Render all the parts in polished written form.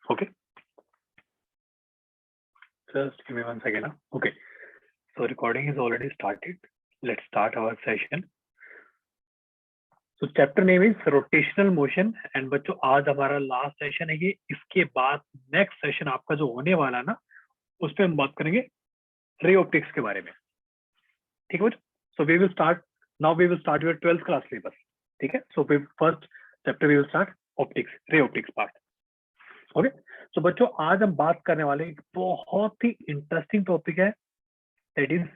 Okay, just give me 1 second. Okay, so recording is already started. Let's start our session. So chapter name is rotational motion and बच्चों आज हमारा last session है ये. इसके बाद next session आपका जो होने वाला ना उस पर हम बात करेंगे रे ऑप्टिक्स के बारे में. ठीक है बच्चों. So we will start now. We will start your 12th class syllabus. ठीक है. So first chapter we will start optics, ray optics part. Okay. So बच्चों आज हम बात करने वाले एक बहुत ही इंटरेस्टिंग टॉपिक है, दैट इज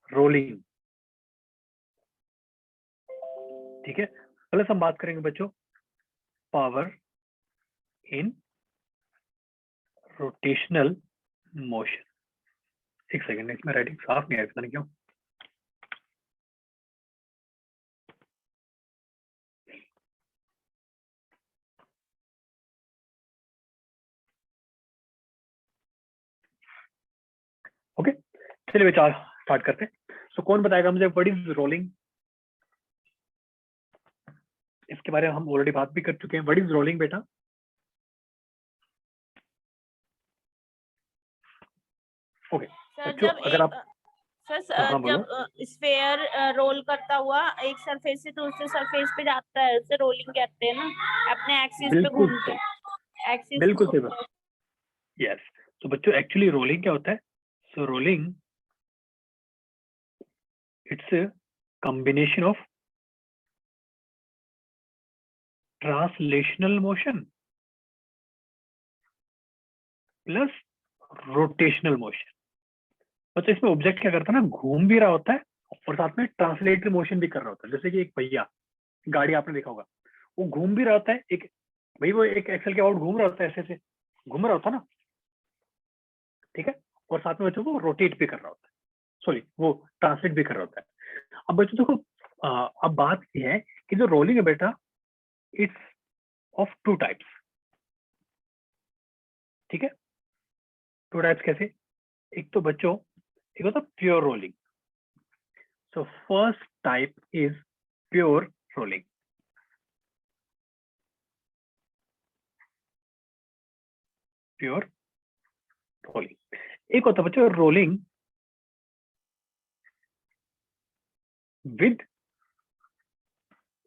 रोलिंग. ठीक है. प्लस हम बात करेंगे बच्चों पावर इन रोटेशनल मोशन. एक सेकंड, इसमें राइटिंग साफ नहीं है, पता नहीं क्यों. ओके, चलिए बेटा स्टार्ट करते हैं. सो कौन बताएगा मुझे व्हाट इज रोलिंग? इसके बारे में हम ऑलरेडी बात भी कर चुके हैं. व्हाट इज रोलिंग बेटा? ओके बच्चों अगर आप हाँ, बोलो. जब स्फेयर रोल करता हुआ एक सरफेस से दूसरे सरफेस पे जाता है उसे रोलिंग कहते हैं ना, अपने एक्सिस पे बिल्कुल घूमते हैं. एक्सिस बिल्कुल सही बात. यस. तो बच्चों एक्चुअली रोलिंग क्या होता है? So rolling it's a combination of translational motion plus rotational motion. बच्चों इसमें ऑब्जेक्ट क्या करता है ना, घूम भी रहा होता है और साथ में ट्रांसलेटरी मोशन भी कर रहा होता है. जैसे कि एक भैया गाड़ी आपने देखा होगा, वो घूम भी रहा होता है. एक भाई वो एक एक्सल के आउट घूम रहा होता है, ऐसे से घूम रहा होता है ना. ठीक है. और साथ में बच्चों को रोटेट भी कर रहा होता है, सॉरी वो ट्रांसलेट भी कर रहा होता है. अब बच्चों देखो अब बात ये है कि जो रोलिंग है बेटा इट्स ऑफ टू टाइप्स. ठीक है. टू टाइप्स कैसे? एक तो बच्चों एक होता है pure rolling. So first type is pure rolling. Pure rolling. एक होता है बच्चों rolling with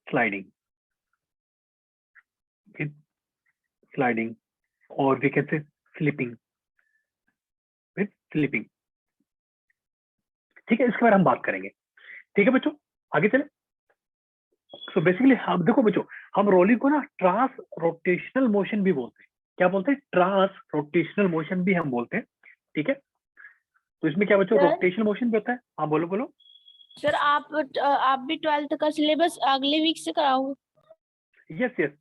sliding. With sliding और we can say slipping. With slipping. ठीक है. इसके बारे में हम बात करेंगे. ठीक है बच्चों, आगे चले. सो बेसिकली हम देखो बच्चों, हम रोलिंग को ना ट्रांस रोटेशनल मोशन भी बोलते हैं. क्या बोलते हैं? ट्रांस रोटेशनल मोशन भी हम बोलते हैं. ठीक है. तो इसमें क्या बच्चों रोटेशनल मोशन भी होता है. हाँ बोलो बोलो. सर आप भी 12th का सिलेबस अगले वीक से कराओगे? Yes yes.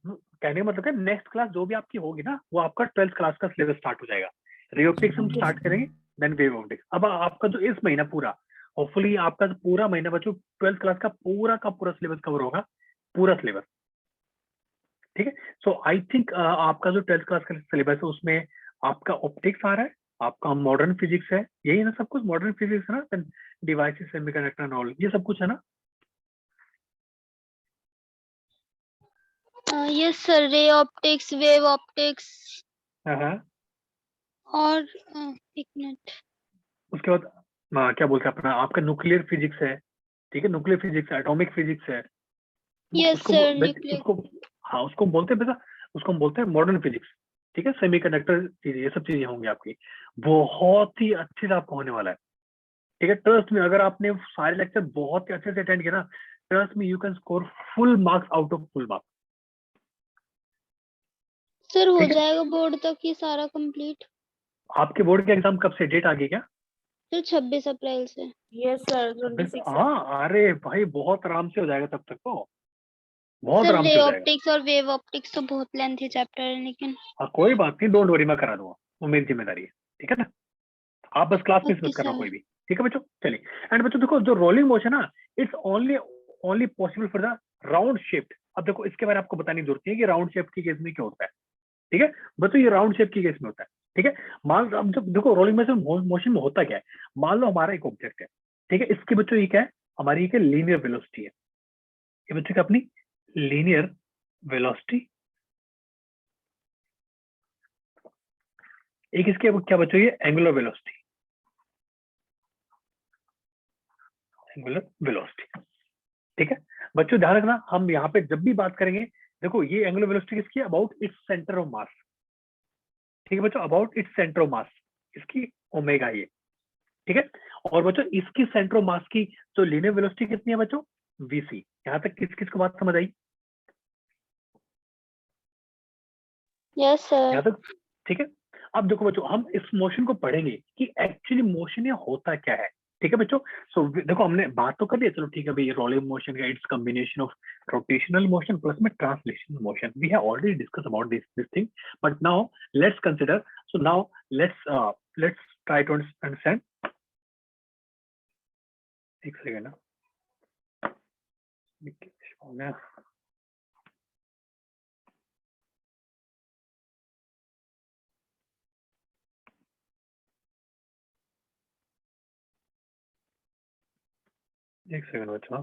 कहने का मतलब है नेक्स्ट क्लास जो भी आपकी होगी ना वो आपका 12th क्लास का सिलेबस स्टार्ट हो जाएगा. रे ऑप्टिक्स हम स्टार्ट करेंगे, देन वेव ऑप्टिक्स. अब आपका जो इस महीना पूरा, होपफुली आपका जो पूरा महीना बच्चों 12th क्लास का पूरा सिलेबस कवर होगा, पूरा सिलेबस. ठीक है. सो आई थिंक आपका जो 12th क्लास का सिलेबस है उसमें आपका ऑप्टिक्स आ रहा है, आपका मॉडर्न फिजिक्स है, यही है ना सब कुछ. मॉडर्न फिजिक्स है ना, डिवाइसेस सेमीकंडक्टर एंड ऑल, ये सब कुछ है ना. Yes sir. Ray optics, wave optics हाँ. और एक मिनट. उसके बाद क्या बोलते हैं अपना आपका न्यूक्लियर फिजिक्स है. ठीक है. न्यूक्लियर फिजिक्स है, एटॉमिक फिजिक्स है. Yes sir. न्यूक्लियर. उसको हाँ उसको हम बोलते हैं बेटा, उसको हम बोलते हैं मॉडर्न फिजिक्स. ठीक है. सेमीकंडक्टर चीजें, ये सब चीजें होंगी आपकी. बहुत ही अच्छे से आपको होने वाला है. ठीक है. ट्रस्ट में अगर आपने सारे लेक्चर बहुत ही अच्छे से अटेंड किया ना, ट्रस्ट में you can score full marks out of full marks. Sir हो जाएगा बोर्ड तक ये सारा कंप्लीट? आपके बोर्ड के एग्जाम कब से डेट आ गई क्या? सर 26 अप्रैल से. Yes sir 26. हाँ अरे भाई बहुत आराम से हो जाएगा तब तक तो, बहुत सर आराम रे से हो जाएगा. ऑप्टिक्स और वेव ऑप्टिक्स तो बहुत लेंथी चैप्टर है लेकिन. हाँ कोई बात नहीं, डोंट वरी, मैं करा दूंगा, वो मेरी जिम्मेदारी है. ठीक है ना. आप बस क्लास मिस ओके मत करना सर. कोई भी. ठीक है बच्चों. चलिए. एंड बच्चों देखो जो रोलिंग मोशन ना it's only possible for the round shape. अब देखो इसके बारे में आपको बताने की जरूरत है कि राउंड शेप की केस में क्या होता है. ठीक है बच्चों, ये राउंड शेप की केस में होता है. ठीक है. मान लो अब जब देखो रोलिंग मोशन में होता क्या है, मान लो हमारा एक ऑब्जेक्ट है. ठीक है. इसके बच्चों ये क्या है, हमारी एक लीनियर वेलोसिटी है. ये बच्चों क्या अपनी लीनियर वेलोसिटी एक इसके क्या बच्चों, ये एंगुलर वेलोसिटी, एंगुलर वेलोसिटी। ठीक है बच्चों, ध्यान रखना हम यहाँ पे जब भी बात करेंगे, देखो ये एंगुलर वेलोसिटी किसकी, about its centre of mass. ठीक है बच्चों, about its centre of mass, इसकी ओमेगा ये। ठीक है, और बच्चों इसकी सेंटर ऑफ मास की जो लीनियर वेलोसिटी कितनी है बच्चों, वीसी। यहाँ तक किस किस को बात समझ आई? Yes sir. यहाँ तक ठीक है। अब देखो बच्चों, हम इस मोशन को पढ़ेंगे कि एक्चुअली मोशन ये होता क्या है। ठीक है बच्चों, सो देखो हमने बात तो कर लिया, चलो ठीक है भाई, रोलिंग मोशन का it's combination of rotational motion plus में translational motion, we have already discuss about this thing, but now let's consider, so now let's try to understand. एक सेकेंड ना, एक सेकंड बच्चों।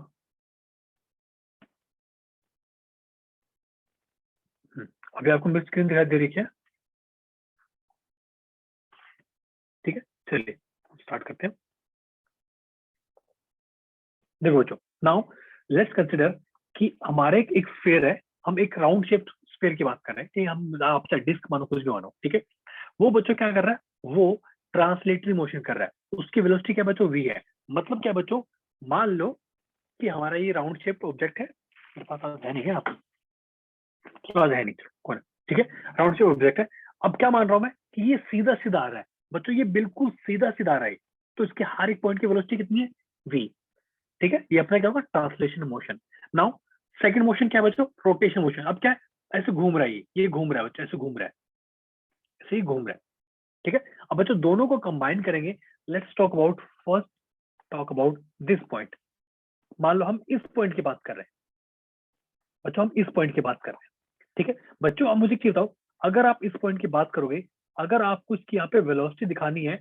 अभी आपको मेरी स्क्रीन दिखाई दे रही है क्या? ठीक है, चलिए स्टार्ट करते हैं। देखो बच्चों, नाउ लेट्स कंसिडर कि हमारे एक स्फीयर है, हम एक राउंड शेप्ड स्फीयर की बात कर रहे हैं कि हम, आप चाहे डिस्क मानो कुछ भी मानो, ठीक है। वो बच्चों क्या कर रहा है, वो ट्रांसलेटरी मोशन कर रहा है, उसकी वेलोसिटी क्या बच्चों, वी है। मतलब क्या बच्चों, मान लो कि हमारा ये राउंड शेप्ड ऑब्जेक्ट है, मेरे पास आज है नहीं है, आप आज है नहीं, कौन है, ठीक है, राउंड शेप ऑब्जेक्ट है। अब क्या मान रहा हूं मैं कि ये सीधा सीधा आ रहा है बच्चों, ये बिल्कुल सीधा सीधा आ रहा है, तो इसके हर एक पॉइंट की वेलोसिटी कितनी है, वी। ठीक है, ये अपना क्या होगा, translation motion. Now second motion क्या है बच्चों, रोटेशन मोशन। अब क्या है, ऐसे घूम रहा है, ये घूम रहा है बच्चों, ऐसे घूम रहा है, ऐसे ही घूम रहा है। ठीक है, अब बच्चों दोनों को कंबाइन करेंगे। Let's talk about, first talk about this point. मान लो हम इस पॉइंट की बात कर रहे हैं बच्चों, हम इस पॉइंट की बात कर रहे हैं। ठीक है बच्चों, अब मुझे क्या बताओ, अगर आप इस पॉइंट की बात करोगे, अगर आपको इसकी यहाँ पे वेलोसिटी दिखानी है,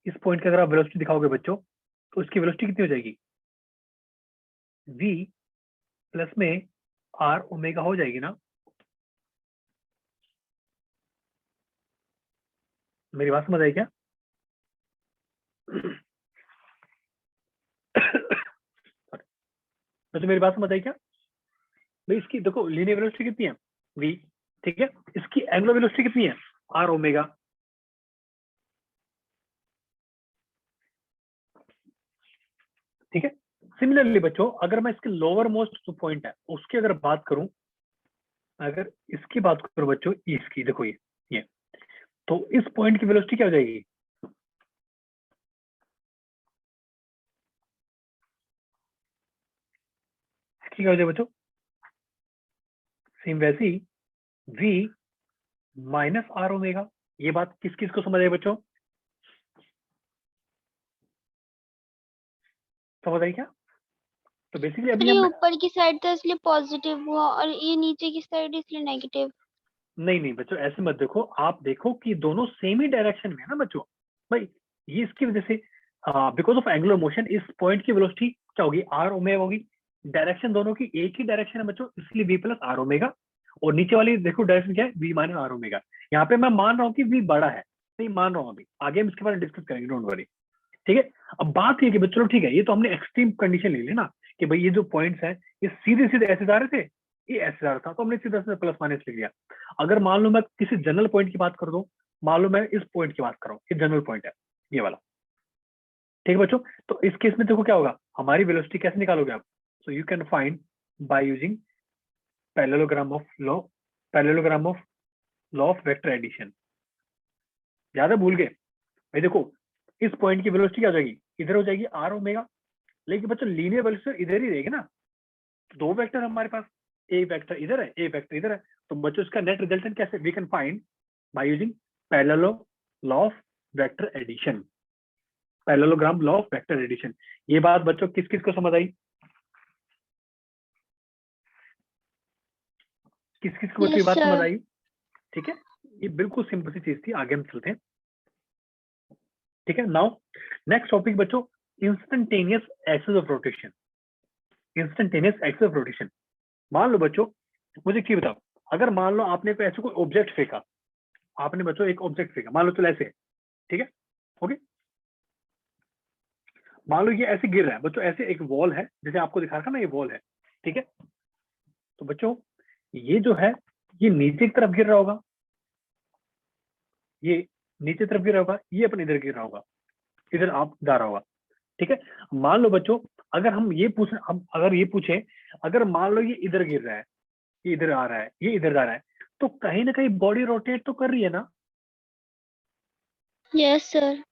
इस पॉइंट की अगर आप वेलोसिटी दिखाओगे बच्चों, तो उसकी वेलोसिटी कितनी हो जाएगी, v प्लस में r ओमेगा हो जाएगी ना। मेरी बात समझ आई क्या? तो मेरी बात समझ आई क्या भाई? इसकी देखो लीनियर वेलोसिटी कितनी है, v। ठीक है, इसकी एंगुलर वेलोसिटी कितनी है, r ओमेगा। ठीक है, सिमिलरली बच्चों, अगर मैं इसके लोअर मोस्ट जो पॉइंट है उसकी अगर बात करूं, अगर इसकी बात करूं बच्चों, इसकी देखो ये तो इस पॉइंट की वेलोसिटी क्या हो जाएगी, इसकी क्या हो जाएगी बच्चों, सेम वैसी v माइनस r ओमेगा। ये बात किस किस को समझ आई बच्चों, समझ आई क्या? तो बेसिकली अभी ये हम, ऊपर की साइड था इसलिए पॉजिटिव हुआ और ये नीचे की साइड इसलिए नेगेटिव। नहीं नहीं बच्चों ऐसे मत देखो, आप देखो कि दोनों सेम ही डायरेक्शन में है ना बच्चों। भाई ये इसकी वजह से, बिकॉज ऑफ एंगुलर मोशन, इस पॉइंट की वेलोसिटी क्या होगी, r ओमेगा होगी। डायरेक्शन दोनों की एक ही डायरेक्शन है बच्चों, इसलिए v प्लस r ओमेगा। और नीचे वाली देखो डायरेक्शन क्या है, v माइनस r ओमेगा। यहाँ पे मैं मान रहा हूँ कि v बड़ा है, नहीं मान रहा हूँ, अभी आगे हम इसके बारे में डिस्कस करेंगे, डोंट वरी। ठीक है, अब बात ये कि चलो ठीक है, ये तो हमने एक्सट्रीम कंडीशन ले ली ना, कि भाई ये जो पॉइंट्स हैं ये सीधे सीधे ऐसे जा रहे थे, ये ऐसे जा रहा था, तो हमने सीधा सीधा प्लस माइनस लिख लिया। अगर मान लो मैं किसी जनरल पॉइंट की बात कर दूं, मान लो मैं इस पॉइंट की बात कर रहा हूँ, ये जनरल पॉइंट है, ये वाला। ठीक है बच्चों, तो इस केस में देखो क्या होगा, हमारी वेलोसिटी कैसे निकालोगे आप, so you can find by using parallelogram of law, parallelogram of law of vector addition. ज्यादा भूल गए भाई? देखो इस पॉइंट की वेलोसिटी क्या हो जाएगी, इधर हो जाएगी r ओमेगा, लेकिन बच्चों लीनियर वेलोसिटी इधर ही रहेगी ना, दो वेक्टर हमारे पास, एक वेक्टर इधर है, एक वेक्टर इधर है, तो बच्चों इसका नेट रिजल्टेंट कैसे, we can find by using parallel law of vector addition, parallelogram law of vector addition. ये बात बच्चों किस किस को समझ आई, किस किस को बच्चों ये यस बात समझ सर। आई? ठीक है, ये बिल्कुल सिंपल सी चीज थी, आगे हम चलते हैं। ठीक है, नाउ नेक्स्ट टॉपिक बच्चों, instantaneous axis of rotation. Instantaneous axis of rotation, मान लो बच्चों, मुझे क्या बताओ, अगर मान लो आपने कोई ऐसे कोई ऑब्जेक्ट फेंका, आपने बच्चों एक ऑब्जेक्ट फेंका, मान लो चलो ऐसे, ठीक है, ओके, मान लो ये ऐसे गिर रहा है बच्चों, ऐसे एक वॉल है, जैसे आपको दिखा रखा ना, ये वॉल है, ठीक है। तो बच्चों ये जो है ये नीचे की तरफ गिर रहा होगा, ये नीचे तरफ गिर रहा होगा, ये अपने इधर गिर रहा होगा, इधर आप जा रहा होगा, ठीक है। मान लो बच्चों अगर हम ये पूछे, हम अगर ये पूछे, अगर मान लो ये इधर गिर रहा है, ये इधर आ रहा है, ये इधर जा रहा है, तो कहीं ना कहीं बॉडी रोटेट तो कर रही है ना। Yes sir.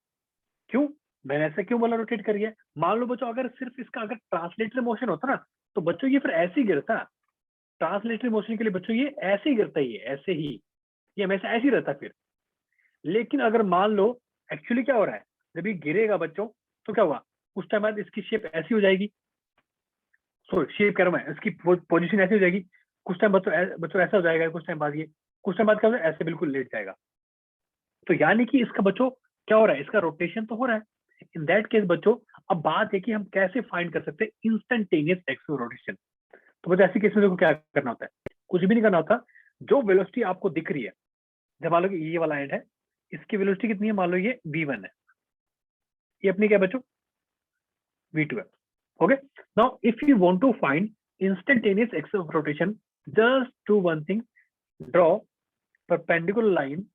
क्यों, मैंने ऐसा क्यों बोला रोटेट कर रही है? मान लो बच्चों अगर सिर्फ इसका अगर ट्रांसलेटरी मोशन होता ना, तो बच्चों ये फिर ऐसे ही गिरता। ट्रांसलेटरी मोशन के लिए बच्चों ये ऐसे ही गिरता, ये ऐसे ही, ये हमेशा ऐसे ही रहता फिर। लेकिन अगर मान लो एक्चुअली क्या हो रहा है, जब ये गिरेगा बच्चों तो क्या हुआ, उस टाइम बाद इसकी शेप ऐसी हो जाएगी, सॉरी शेप कह रहा हूं मैं, इसकी पोजीशन ऐसी हो जाएगी, कुछ टाइम बच्चों ऐसा हो जाएगा, कुछ टाइम बाद ये, कुछ टाइम बाद क्या हो जाएगा, ऐसे बिल्कुल लेट जाएगा। तो यानी कि इसका बच्चों क्या हो रहा है, इसका रोटेशन तो हो रहा है। इन दैट केस बच्चों अब बात है कि हम कैसे फाइंड कर सकते हैं इंस्टेंटेनियस एक्सिस रोटेशन। तो बच्चों ऐसी केस में देखो क्या करना होता है, कुछ भी नहीं करना होता। जो वेलोसिटी आपको दिख रही है, जब मान लो कि ये वाला एंड है, इसकी वेलोसिटी कितनी है, मान लो ये v1 है, ये अपनी क्या बच्चों v2 है, okay. Now if you want to find instantaneous axis of rotation, just do one thing, draw perpendicular line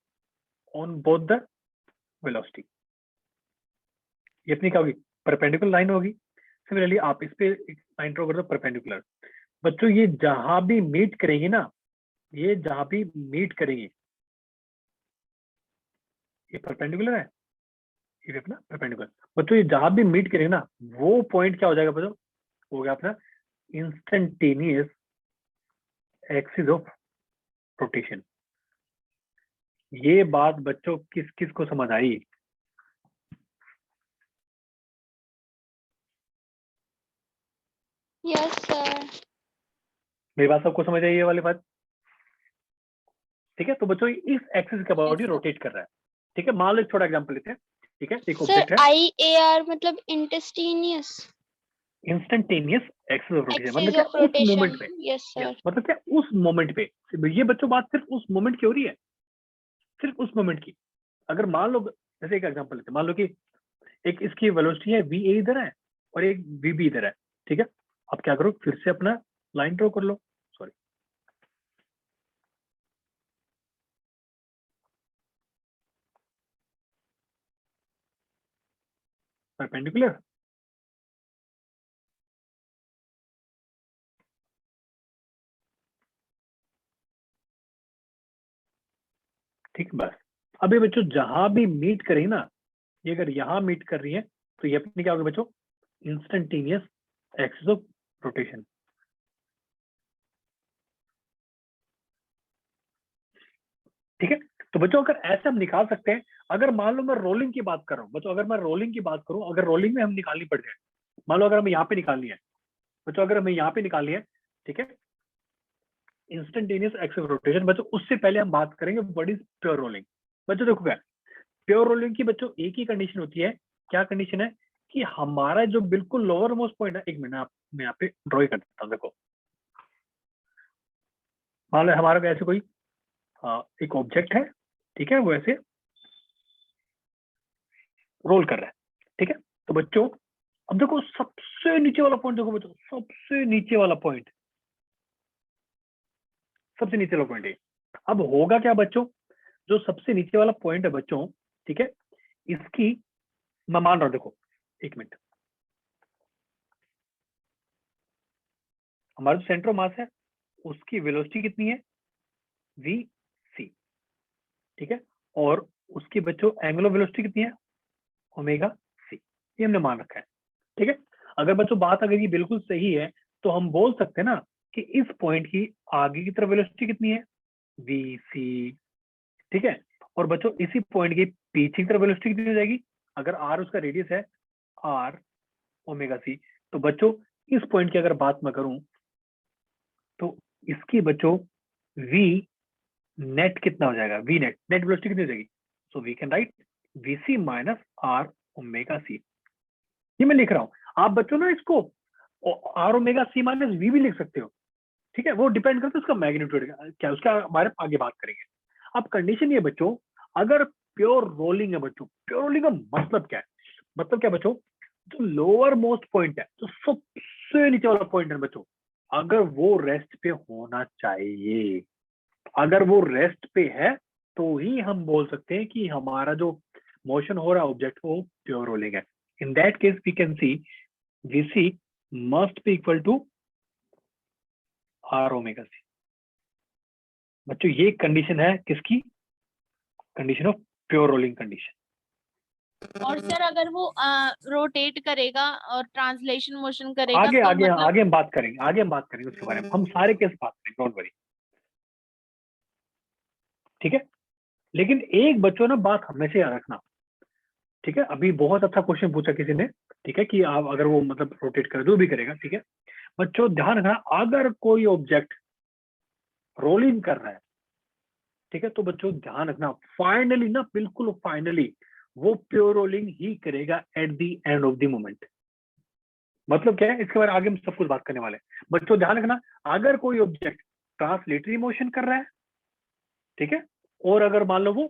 on both the velocity. ये अपनी क्या होगी, परपेंडिकुलर लाइन होगी। सिमिलरली आप इस पे एक लाइन ड्रॉ कर दो परपेंडिकुलर। बच्चों ये जहां भी मीट करेंगे ना, ये जहां भी मीट करेंगे, ये परपेंडिकुलर है, ये भी अपना परपेंडिकुलर। बच्चों ये जहां भी मीट करेंगे ना, वो पॉइंट क्या हो जाएगा बच्चों, हो गया अपना इंस्टेंटेनियस एक्सिस ऑफ रोटेशन। ये बात बच्चों किस किस को समझ आई? Yes sir. मेरी बात सबको समझ आई ये वाली बात? ठीक है, तो बच्चों इस एक्सिस के अबाउट ही रोटेट कर रहा है, ठीक है। मान लो एक छोटा एग्जांपल लेते हैं, ठीक है। एक ऑब्जेक्ट सर है, IAR मतलब इंटेस्टेनियस इंस्टेंटेनियस एक्सिस ऑफ रोटेशन, मतलब एक्सिस क्या ऑफ उस मोमेंट रोटेशन। पे, यस यस सर। मतलब क्या उस मोमेंट पे। ये बच्चों बात सिर्फ उस मोमेंट की हो रही है, सिर्फ उस मोमेंट की। अगर मान लो जैसे एक एग्जांपल लेते हैं, मान लो कि एक इसकी वेलोसिटी है va इधर है और एक vb इधर है, ठीक है। अब क्या करो, फिर से अपना लाइन ड्रॉ कर लो, सॉरी परपेंडिकुलर, ठीक है बस। अब ये बच्चों जहां भी मीट करें ना, ये अगर यहाँ मीट कर रही है, तो ये अपनी क्या होगी बच्चों, इंस्टेंटेनियस एक्सिस ऑफ रोटेशन। ठीक है, तो बच्चों अगर ऐसे हम निकाल सकते हैं, अगर मान लो मैं रोलिंग की बात कर रहा हूँ बच्चों, अगर मैं रोलिंग की बात करूं, अगर रोलिंग में हम निकालनी पड़ जाए, मान लो अगर हमें यहाँ पे निकालनी है बच्चों, अगर हमें यहाँ पे निकालनी है, ठीक है, इंस्टेंटेनियस एक्सिस रोटेशन बच्चों, उससे पहले हम बात करेंगे व्हाट इज प्योर रोलिंग। बच्चों देखो क्या, प्योर रोलिंग की बच्चों एक ही कंडीशन होती है, क्या कंडीशन है, कि हमारा जो बिल्कुल लोअर मोस्ट पॉइंट है, एक मिनट मैं यहाँ पे ड्रॉ कर देता हूँ। देखो मान लो हमारा ऐसे कोई एक ऑब्जेक्ट है, ठीक है, वो ऐसे रोल कर रहा है, ठीक है। तो बच्चों अब देखो सबसे नीचे वाला पॉइंट, देखो बच्चों सबसे नीचे वाला पॉइंट, सबसे नीचे वाला पॉइंट है। अब होगा क्या बच्चों, जो सबसे नीचे वाला पॉइंट है बच्चों, ठीक है, इसकी मैं मान रहा हूं, देखो एक मिनट, हमारा जो सेंटर ऑफ मास है उसकी वेलोसिटी कितनी है, वी सी, ठीक है, और उसकी बच्चों एंगुलर वेलोसिटी कितनी है, ओमेगा सी, ये हमने मान रखा है, ठीक है। अगर बच्चों बात अगर ये बिल्कुल सही है, तो हम बोल सकते हैं ना कि इस पॉइंट की आगे की तरफ वेलोसिटी कितनी है, वी सी, ठीक है। और बच्चों इसी पॉइंट की पीछे की तरफ वेलोसिटी कितनी हो जाएगी, अगर आर उसका रेडियस है, आर ओमेगा सी। तो बच्चों इस पॉइंट की अगर बात मैं करूं, तो इसकी बच्चों वी नेट कितना हो जाएगा, वी नेट, नेट वेलोसिटी कितनी हो जाएगी, so we can write v c minus r omega c. ये मैं लिख रहा हूं, आप बच्चों ना इसको r omega c minus v भी लिख सकते हो, ठीक है। वो डिपेंड करता है उसका मैग्नीट्यूड क्या, उसका बारे में आगे बात करेंगे। अब कंडीशन ये बच्चों, अगर प्योर रोलिंग है बच्चों, प्योर रोलिंग का मतलब क्या है? मतलब क्या बच्चों, जो लोअर मोस्ट पॉइंट है, जो सबसे नीचे वाला पॉइंट है बच्चों, अगर वो रेस्ट पे होना चाहिए, अगर वो रेस्ट पे है तो ही हम बोल सकते हैं कि हमारा जो मोशन हो रहा है ऑब्जेक्ट वो प्योर रोलिंग है. In that case we can see Vc must be equal to R omega c. बच्चों ये कंडीशन है किसकी? Condition of pure rolling condition. और सर अगर वो रोटेट करेगा और ट्रांसलेशन मोशन करेगा आगे तो आगे मतलब आगे हम बात करेंगे उसके बारे में, हम सारे केस बात करेंगे, डोंट वरी. ठीक है, लेकिन एक बच्चों ना बात हमेशा याद रखना. ठीक है, अभी बहुत अच्छा क्वेश्चन पूछा किसी ने. ठीक है, कि आप अगर वो मतलब रोटेट करे जो भी करेगा. ठीक है बच्चों, ध्यान रखना, अगर कोई ऑब्जेक्ट रोलिंग कर रहा है, ठीक है, तो बच्चों ध्यान रखना, फाइनली ना, बिल्कुल फाइनली वो प्योर रोलिंग ही करेगा at the end of the moment. मतलब क्या है, इसके बारे में आगे हम सब कुछ बात करने वाले हैं. बच्चों ध्यान रखना, अगर कोई ऑब्जेक्ट ट्रांसलेटरी मोशन कर रहा है, ठीक है, और अगर मान लो वो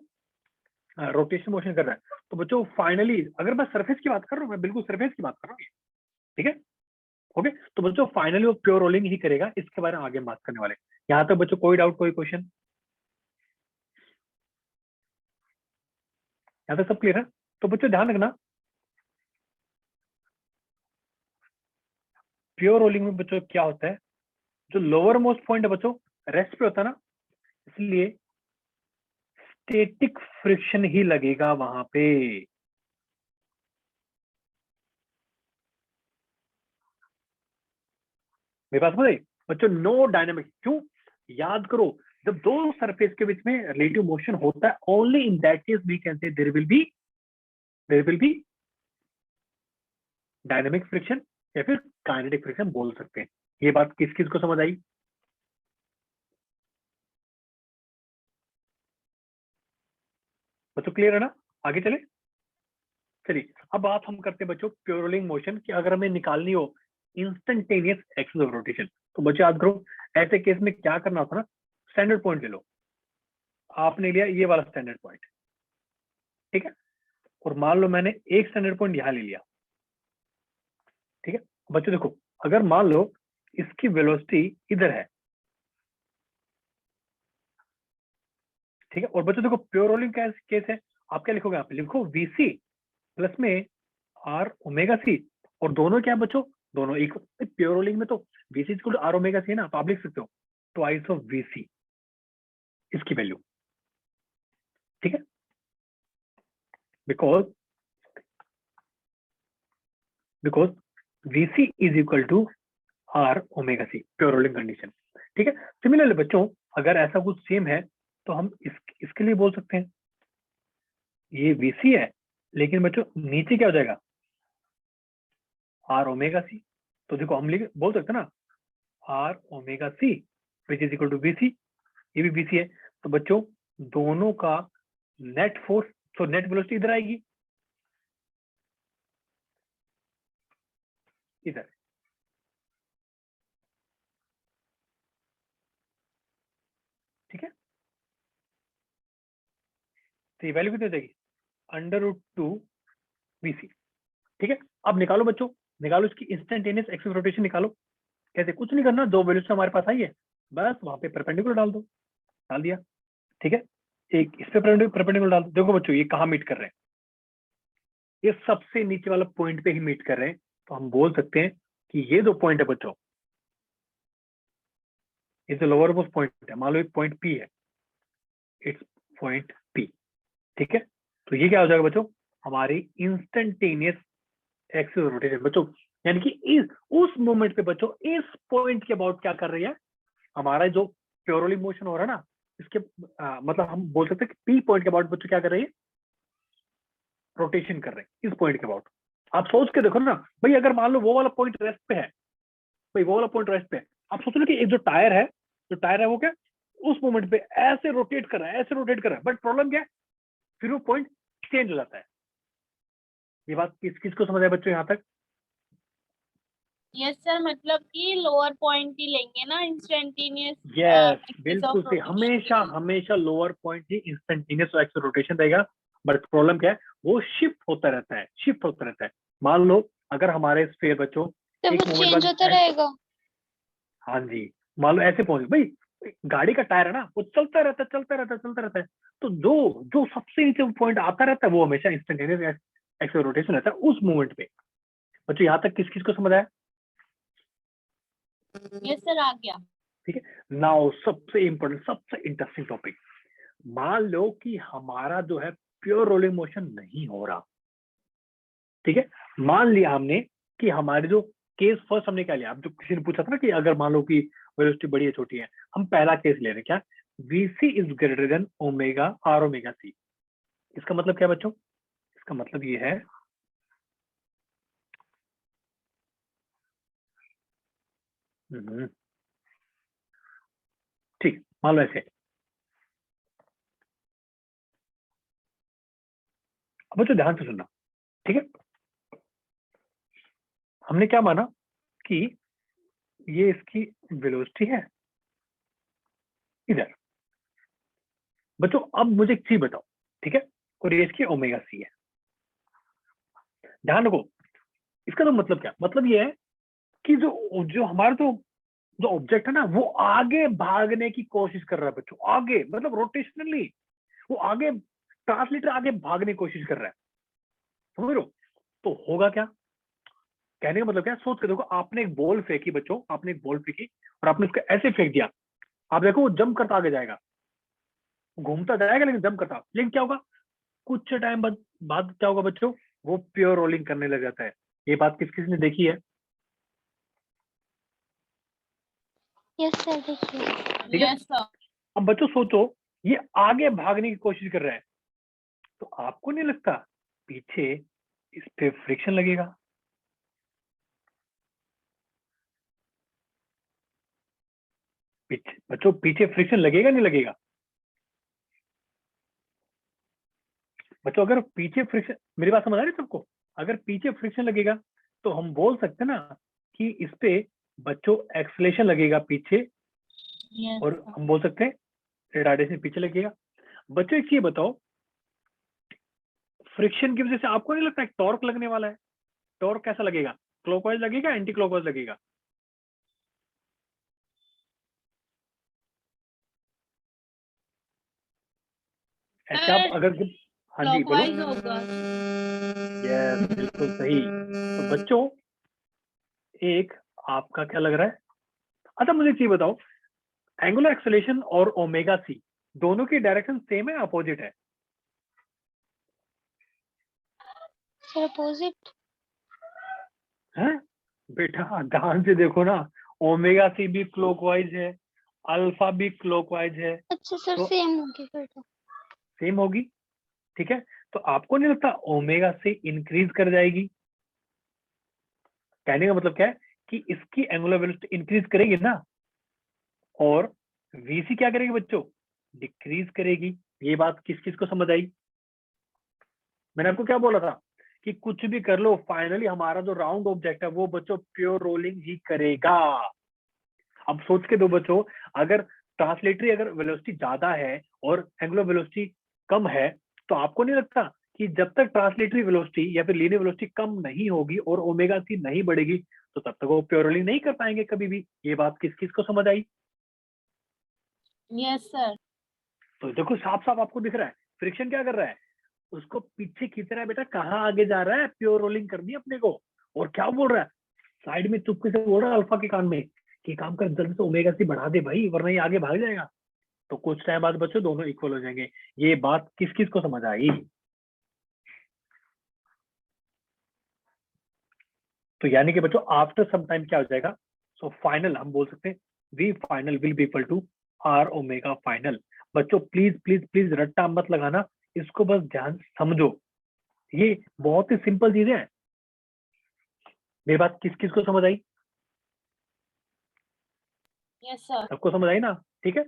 रोटेशन मोशन कर रहा है, तो बच्चों फाइनली, अगर मैं सरफेस की बात कर रहा हूँ, मैं बिल्कुल सरफेस की बात कर रहा हूँ, ठीक है, ओके, तो बच्चों फाइनली वो प्योर रोलिंग ही करेगा. इसके बारे में आगे हम बात करने वाले हैं. यहाँ तक बच्चों कोई डाउट, कोई क्वेश्चन? यहाँ तक सब क्लियर है? तो बच्चों ध्यान रखना, प्योर रोलिंग में बच्चों क्या होता है, जो लोअर मोस्ट पॉइंट है बच्चों रेस्ट पे होता है ना, इसलिए स्टैटिक फ्रिक्शन ही लगेगा वहां पे. मेरे पास बताइए बच्चों, नो डायनेमिक. क्यों? याद करो, जब दो सरफेस के बीच में रिलेटिव मोशन होता है, only in that case we can say there will be dynamic friction या फिर काइनेटिक फ्रिक्शन बोल सकते हैं. ये बात किस किस को समझ आई? बच्चों क्लियर है ना? आगे चले, चलिए अब बात हम करते हैं बच्चों प्योर रोलिंग मोशन की. अगर हमें निकालनी हो इंस्टेंटेनियस एक्सिस ऑफ रोटेशन, तो बच्चों याद करो, ऐसे केस में क्या करना होता है ना, स्टैंडर्ड पॉइंट ले लो. आपने लिया ये वाला स्टैंडर्ड पॉइंट, ठीक है, और मान लो मैंने एक स्टैंडर्ड पॉइंट यहां ले लिया. ठीक है बच्चों, देखो, अगर मान लो इसकी वेलोसिटी इधर है, ठीक है, और बच्चों देखो प्योर रोलिंग केस है, आप क्या लिखोगे? आप लिखो Vc प्लस में R ओमेगा सी, और दोनों क्या है बच्चों? दोनों एक. प्योर रोलिंग में तो Vc equal to R omega c है ना, तो आप लिख सकते हो ट्वाइस ऑफ Vc, इसकी वैल्यू. ठीक है, because Vc is equal to R omega c, pure rolling condition. ठीक है, सिमिलरली बच्चों, अगर ऐसा कुछ सेम है तो हम इसके लिए बोल सकते हैं, ये Vc है, लेकिन बच्चों नीचे क्या हो जाएगा? R omega c. तो देखो हम बोल सकते हैं ना, R omega c which is equal to Vc. ये भी Vc है, तो बच्चों दोनों का नेट फोर्स, तो नेट वेलोसिटी इधर आएगी, इधर. ठीक है, तो ये वैल्यू कितनी हो जाएगी? √2 Vc. ठीक है, अब निकालो बच्चों, निकालो इसकी इंस्टेंटेनियस एक्सिस रोटेशन निकालो. कैसे? कुछ नहीं करना, जो वैल्यूज हमारे पास आई है बस वहां पे परपेंडिकुलर डाल दो. डाल दिया, ठीक है, एक इस पे परपेंडिकुलर डाल दो. देखो बच्चों ये कहाँ मीट कर रहे हैं? ये सबसे नीचे वाला पॉइंट पे ही मीट कर रहे हैं. तो हम बोल सकते हैं कि ये जो पॉइंट है बच्चों, ये जो लोअर मोस्ट पॉइंट है, मान लो एक पॉइंट पी है, इट्स पॉइंट पी. ठीक है, तो ये क्या हो जाएगा बच्चों? हमारी इंस्टेंटेनियस एक्सिस रोटेशन बच्चों, यानी कि उस मोमेंट पे बच्चों इस पॉइंट के अबाउट क्या कर रही है, हमारा जो प्योर रोलिंग मोशन हो रहा है ना, इसके मतलब हम बोल सकते हैं कि पी पॉइंट के अबाउट बच्चों क्या कर रही है? रोटेशन कर रहे हैं इस पॉइंट के अबाउट. आप सोच के देखो ना भाई, अगर मान लो वो वाला पॉइंट रेस्ट पे है, भाई वो वाला पॉइंट रेस्ट पे है, आप सोच लो कि एक जो टायर है वो क्या उस मोमेंट पे ऐसे रोटेट कर रहा है, ऐसे रोटेट कर रहा है, बट प्रॉब्लम क्या है, फिर वो पॉइंट चेंज हो जाता है. ये बात किसको समझ आया बच्चों यहाँ तक? यस सर, मतलब कि लोअर पॉइंट ही लेंगे ना इंस्टेंटेनियस यस, एक्सिस ऑफ बिल्कुल सही, रोटेशन हमेशा के लिए। हमेशा लोअर पॉइंट ही इंस्टेंटेनियस एक्सिस रोटेशन रहेगा। बट प्रॉब्लम क्या है, वो शिफ्ट होता रहता है, शिफ्ट होता रहता है। मान लो अगर हमारे स्फीयर बच्चों तो एक वो मोमेंट चेंज बाद होता रहेगा। हाँ जी, मान लो ऐसे पहुंच भाई, गाड़ी का टायर है ना, वो चलता रहता है, चलता रहता है, चलता रहता है। तो जो जो सबसे नीचे पॉइंट आता रहता है वो हमेशा इंस्टेंटेनियस एक्सिस रोटेशन रहता है उस मोमेंट पे। बच्चों यहाँ तक किस किस को समझ आया? यस सर, आ गया। ठीक है, नाउ सबसे इंपॉर्टेंट, सबसे इंटरेस्टिंग टॉपिक। मान लो कि हमारा जो है प्योर रोलिंग मोशन नहीं हो रहा। ठीक है, मान लिया हमने कि हमारे जो केस फर्स्ट हमने क्या लिया, अब जो किसी ने पूछा था ना कि अगर मान लो कि वेलोसिटी बड़ी है छोटी है, हम पहला केस ले रहे हैं क्या, v c is greater than omega r omega c. इसका मतलब क्या है बच्चों? इसका मतलब ये है ठीक, मान लो ऐसे। अब बच्चों ध्यान से सुनना, ठीक है। हमने क्या माना कि ये इसकी वेलोसिटी है इधर। बच्चों अब मुझे एक चीज बताओ, ठीक है, और ये इसकी ओमेगा सी है। ध्यान रखो, इसका तो मतलब क्या, मतलब ये है कि जो जो हमारा जो जो ऑब्जेक्ट है ना, वो आगे भागने की कोशिश कर रहा है बच्चों, आगे मतलब रोटेशनली वो आगे, ट्रांसलेटर आगे भागने की कोशिश कर रहा है, समझ रहे हो? तो होगा क्या, कहने का मतलब क्या है, सोच के देखो, आपने एक बॉल फेंकी बच्चों, आपने एक बॉल फेंकी और आपने उसको ऐसे फेंक दिया। आप देखो वो जंप करता आगे जाएगा, घूमता जाएगा लेकिन जंप करता, लेकिन क्या होगा, कुछ टाइम बाद क्या होगा बच्चों, वो प्योर रोलिंग करने लग जाता है। ये बात किस किस ने देखी है? यस सर, देखिए। ठीक है, यस सर। अब बच्चों सोचो, ये आगे भागने की कोशिश कर रहा है, तो आपको नहीं लगता पीछे इस पे फ्रिक्शन लगेगा? पीछे बच्चों, पीछे फ्रिक्शन लगेगा नहीं लगेगा? बच्चों अगर पीछे फ्रिक्शन, मेरी बात समझ आ रही है सबको? अगर पीछे फ्रिक्शन लगेगा तो हम बोल सकते हैं ना कि इस पे बच्चों एक्सलेशन लगेगा पीछे, यस और हम बोल सकते हैं रिटार्डेशन पीछे लगेगा। बच्चों एक चीज बताओ, फ्रिक्शन की वजह से आपको नहीं लगता एक टॉर्क लगने वाला है? टॉर्क कैसा लगेगा, क्लॉकवाइज लगेगा एंटी क्लॉकवाइज लगेगा? ऐसे आप सर, अगर, हाँ जी बोलो। क्लॉकवाइज होगा। यस, बिल्कुल सही। तो बच्चों एक आपका क्या लग रहा है? अच्छा मुझे एक चीज बताओ, एंगुलर एक्सेलरेशन और ओमेगा सी दोनों की डायरेक्शन सेम है अपोजिट है? Sir opposite. हैं बेटा, ध्यान से देखो ना, ओमेगा सी भी क्लॉकवाइज है, अल्फा भी क्लॉकवाइज है, अच्छा सर, तो सेम होगी फिर तो। सेम होगी। ठीक है, तो आपको नहीं लगता ओमेगा से इंक्रीज कर जाएगी? कहने का मतलब क्या है कि इसकी एंगुलर वेलोसिटी इंक्रीज करेगी ना, और वीसी क्या करेगी बच्चों, डिक्रीज करेगी। ये बात किस किस को समझ आई? मैंने आपको क्या बोला था कि कुछ भी कर लो, फाइनली हमारा जो राउंड ऑब्जेक्ट है वो बच्चों प्योर रोलिंग ही करेगा। अब सोच के दो बच्चों, अगर ट्रांसलेटरी अगर वेलोसिटी ज्यादा है और एंगुलर वेलोसिटी कम है, तो आपको नहीं लगता कि जब तक ट्रांसलेटरी वेलोसिटी या फिर लीनियर वेलोसिटी कम नहीं होगी और ओमेगा सी नहीं बढ़ेगी, तो तब तक वो प्योर रोलिंग नहीं कर पाएंगे कभी भी। ये बात किस किस को समझ आई? Yes sir. तो देखो साफ साफ आपको दिख रहा है, फ्रिक्शन क्या कर रहा है, उसको पीछे खींच रहा है बेटा, कहाँ आगे जा रहा है, प्योर रोलिंग करनी है अपने को। और क्या बोल रहा है, साइड में चुपके से बोल रहा है अल्फा के कान में कि काम कर, जल्दी से ओमेगा सी बढ़ा दे भाई, वरना ये आगे भाग जाएगा। तो कुछ टाइम बाद बच्चों दोनों इक्वल हो जाएंगे। ये बात किस किस को समझ आई? तो यानी कि बच्चों आफ्टर सम टाइम क्या हो जाएगा, सो फाइनल हम बोल सकते हैं v final will be equal to r omega final. बच्चों प्लीज प्लीज प्लीज रट्टा मत लगाना, इसको बस ध्यान से समझो, ये बहुत ही सिंपल चीजें हैं। मेरी बात किस किस को समझ आई? Yes sir. सबको समझ आई ना? ठीक है,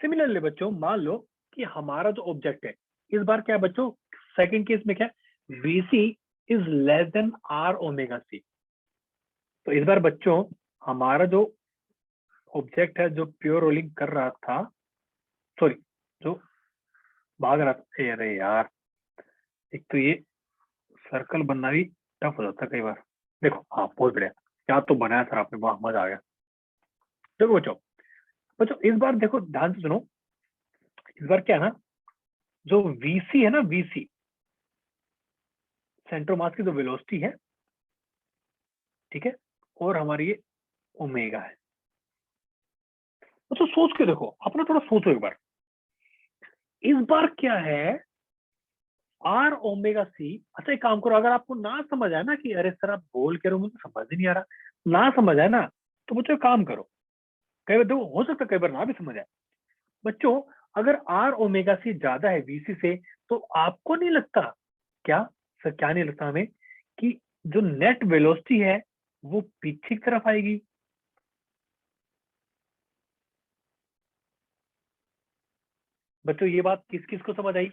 सिमिलरली बच्चों मान लो कि हमारा जो ऑब्जेक्ट है, इस बार क्या है बच्चों, सेकंड केस में क्या है, v c is less than r omega c. तो इस बार बच्चों हमारा जो ऑब्जेक्ट है जो प्योर रोलिंग कर रहा था, सॉरी जो भाग रहा था, अरे यार एक तो ये सर्कल बनना भी टफ हो जाता है कई बार। देखो हाँ बहुत बढ़िया, क्या तो बनाया सर आपने, वाह मजा आ गया। देखो बच्चों, बच्चों इस बार देखो ध्यान से सुनो, इस बार क्या है ना, जो वीसी है ना, वीसी सेंटर मास की जो वेलोसिटी है, ठीक है, और हमारी ये ओमेगा है। तो सोच के देखो, अपना थोड़ा सोचो एक बार, इस बार क्या है आर ओमेगा सी। अच्छा एक काम करो, अगर आपको ना समझ आए ना कि अरे सर आप बोल के रहे हो मुझे समझ ही नहीं आ रहा, ना समझ आए ना, तो बच्चों एक काम करो, कई बार देखो हो सकता है कई बार ना भी समझ आए बच्चों, अगर आर ओमेगा सी ज्यादा है वीसी से, तो आपको नहीं लगता, क्या सर क्या नहीं लगता हमें कि जो नेट वेलोसिटी है वो पीछे की तरफ आएगी। बच्चों ये बात किस किस को समझ आई?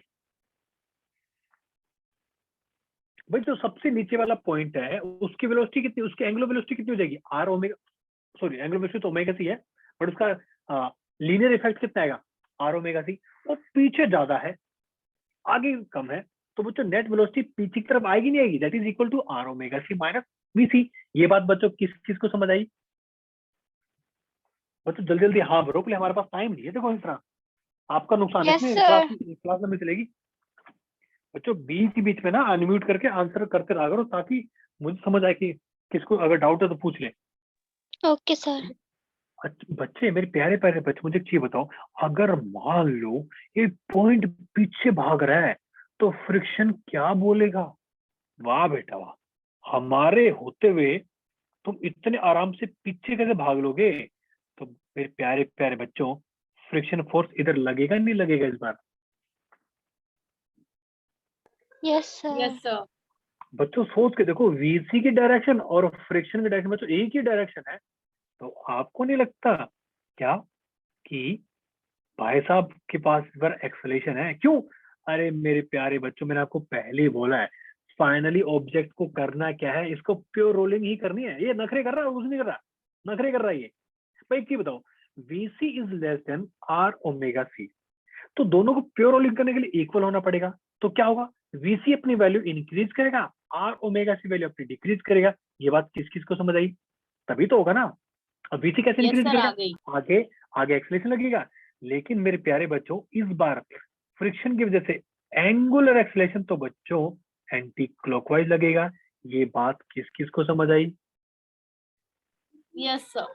भाई जो सबसे नीचे वाला पॉइंट है उसकी वेलोसिटी कितनी, उसकी एंगुलर वेलोसिटी कितनी हो जाएगी, r omega, sorry angular velocity तो ओमेगा सी है, बट उसका लीनियर इफेक्ट कितना आएगा, आर ओमेगा सी। वो पीछे ज्यादा है आगे कम है, तो बच्चों नेट वेलोसिटी पीछे की तरफ आएगी नहीं आएगी, that is equal to r omega c minus v c. ये बात बच्चों किस किस को समझ आई? बच्चों जल्दी जल्दी हाँ रोक ले, हमारे पास टाइम नहीं है, देखो इस तरह आपका नुकसान है यस इसमें, सर। क्लास में चलेगी। बच्चों बीच बीच में ना अनम्यूट करके आंसर करते रहा करो, ताकि मुझे समझ आए कि किसको अगर डाउट है तो पूछ ले। Okay sir. बच्चे मेरे प्यारे प्यारे बच्चे, मुझे एक चीज बताओ, अगर मान लो एक पॉइंट पीछे भाग रहा है तो फ्रिक्शन क्या बोलेगा? वाह बेटा वाह, हमारे होते हुए तुम इतने आराम से पीछे कैसे भाग लोगे? तो मेरे प्यारे प्यारे बच्चों, फ्रिक्शन फोर्स इधर लगेगा नहीं लगेगा इस बार? Yes sir. Yes sir. बच्चों सोच के देखो, वीसी की डायरेक्शन और फ्रिक्शन की डायरेक्शन बच्चों एक ही डायरेक्शन है, तो आपको नहीं लगता क्या कि भाई साहब के पास इस बार एक्सेलेरेशन है? क्यों? अरे मेरे प्यारे बच्चों, मैंने आपको पहले ही बोला है, फाइनली ऑब्जेक्ट को करना क्या है, इसको प्योर रोलिंग ही करनी है। ये नखरे कर रहा है, कुछ नहीं कर रहा, नखरे कर रहा है ये। भाई एक चीज बताओ, v c is less than r omega c, तो दोनों को प्योर रोलिंग करने के लिए इक्वल होना पड़ेगा। तो क्या होगा, वीसी अपनी वैल्यू इंक्रीज करेगा, आर ओमेगा सी वैल्यू अपनी डिक्रीज करेगा। ये बात किस किस को समझ आई? तभी तो होगा ना। अब वीसी कैसे यस इंक्रीज सर, करेगा? आ गई। आगे आगे एक्सेलेरेशन लगेगा। लेकिन मेरे प्यारे बच्चों इस बार फ्रिक्शन की वजह से एंगुलर एक्सेलेरेशन तो बच्चों एंटी क्लॉकवाइज लगेगा। ये बात किस किस को समझ आई? Yes sir.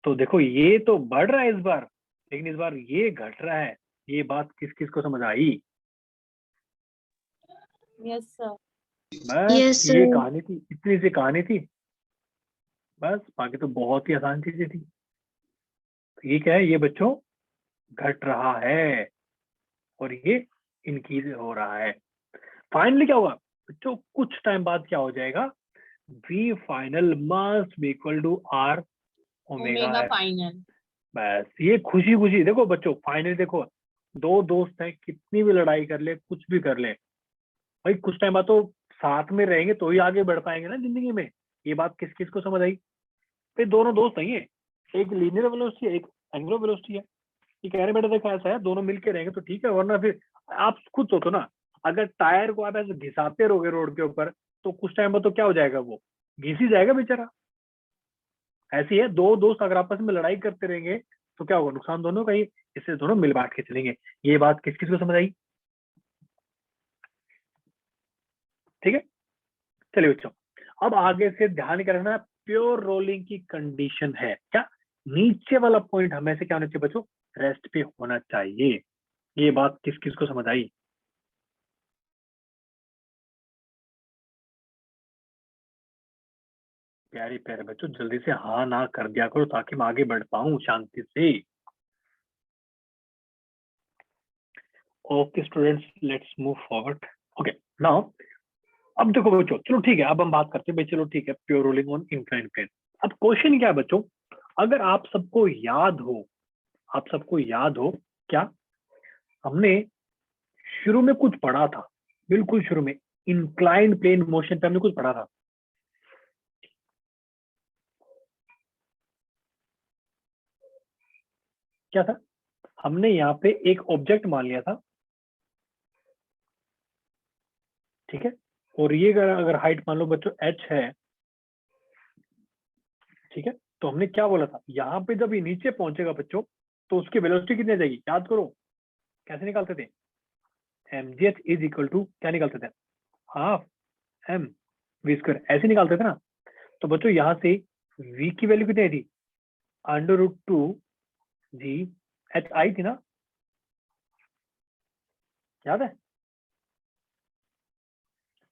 तो देखो ये तो बढ़ रहा है इस बार, लेकिन इस बार ये घट रहा है। ये बात किस किस को समझ आई? Yes sir. बस यस ये सर। कहानी थी, इतनी सी कहानी थी, बस बाकी तो बहुत ही आसान चीजें थी। तो ये क्या है, ये बच्चों घट रहा है और ये इंक्रीज हो रहा है। फाइनली क्या होगा बच्चों, कुछ टाइम बाद क्या हो जाएगा, v final must be equal to r omega omega f. Final. बस ये खुशी खुशी देखो बच्चों, फाइनली देखो, दो दोस्त हैं कितनी भी लड़ाई कर ले कुछ भी कर ले, भाई कुछ टाइम बाद तो साथ में रहेंगे तो ही आगे बढ़ पाएंगे ना जिंदगी में। ये बात किस किस को समझ आई? भाई दोनों दोस्त नहीं है, एक लीनियर वेलोसिटी है एक एंगुलर वेलोसिटी है। ये कह रहे बेटा देखो ऐसा है, दोनों मिलके रहेंगे तो ठीक है, वरना फिर आप खुद सोचो ना, अगर टायर को आप ऐसे घिसाते रहोगे रोड के ऊपर, तो कुछ टाइम बाद तो क्या हो जाएगा, वो घिस ही जाएगा बेचारा। ऐसी है, दो दोस्त अगर आपस में लड़ाई करते रहेंगे तो क्या होगा, नुकसान दोनों का ही, इससे दोनों मिल बांट के चलेंगे। ये बात किस किस को समझ आई? ठीक है, चलिए बच्चों, अब आगे से ध्यान क्या रखना, प्योर रोलिंग की कंडीशन है क्या, नीचे वाला पॉइंट हमेशा क्या होना चाहिए बच्चों, रेस्ट पे होना चाहिए। ये बात किस किस को समझ आई? प्यारे प्यारे बच्चों जल्दी से हाँ ना कर दिया करो, ताकि मैं आगे बढ़ पाऊं शांति से। Okay students, let's move forward. Okay now, अब देखो बच्चों, चलो ठीक है, अब हम बात करते हैं भाई, चलो ठीक है, pure rolling on incline plane. अब क्वेश्चन क्या है बच्चों, अगर आप सबको याद हो, आप सबको याद हो क्या, हमने शुरू में कुछ पढ़ा था, बिल्कुल शुरू में इंक्लाइन प्लेन मोशन पे हमने कुछ पढ़ा था। क्या था, हमने यहाँ पे एक ऑब्जेक्ट मान लिया था, ठीक है, और ये अगर हाइट मान लो बच्चों h है, ठीक है, तो हमने क्या बोला था, यहाँ पे जब ये नीचे पहुंचेगा बच्चों तो उसकी वेलोसिटी कितनी आ जाएगी, याद करो कैसे निकालते थे, mgh इज इक्वल टू क्या निकालते थे, हाफ m v स्क्वायर, ऐसे निकालते थे ना। तो बच्चों यहाँ से v की वैल्यू कितनी आई थी, √2 g h आई थी ना, याद है,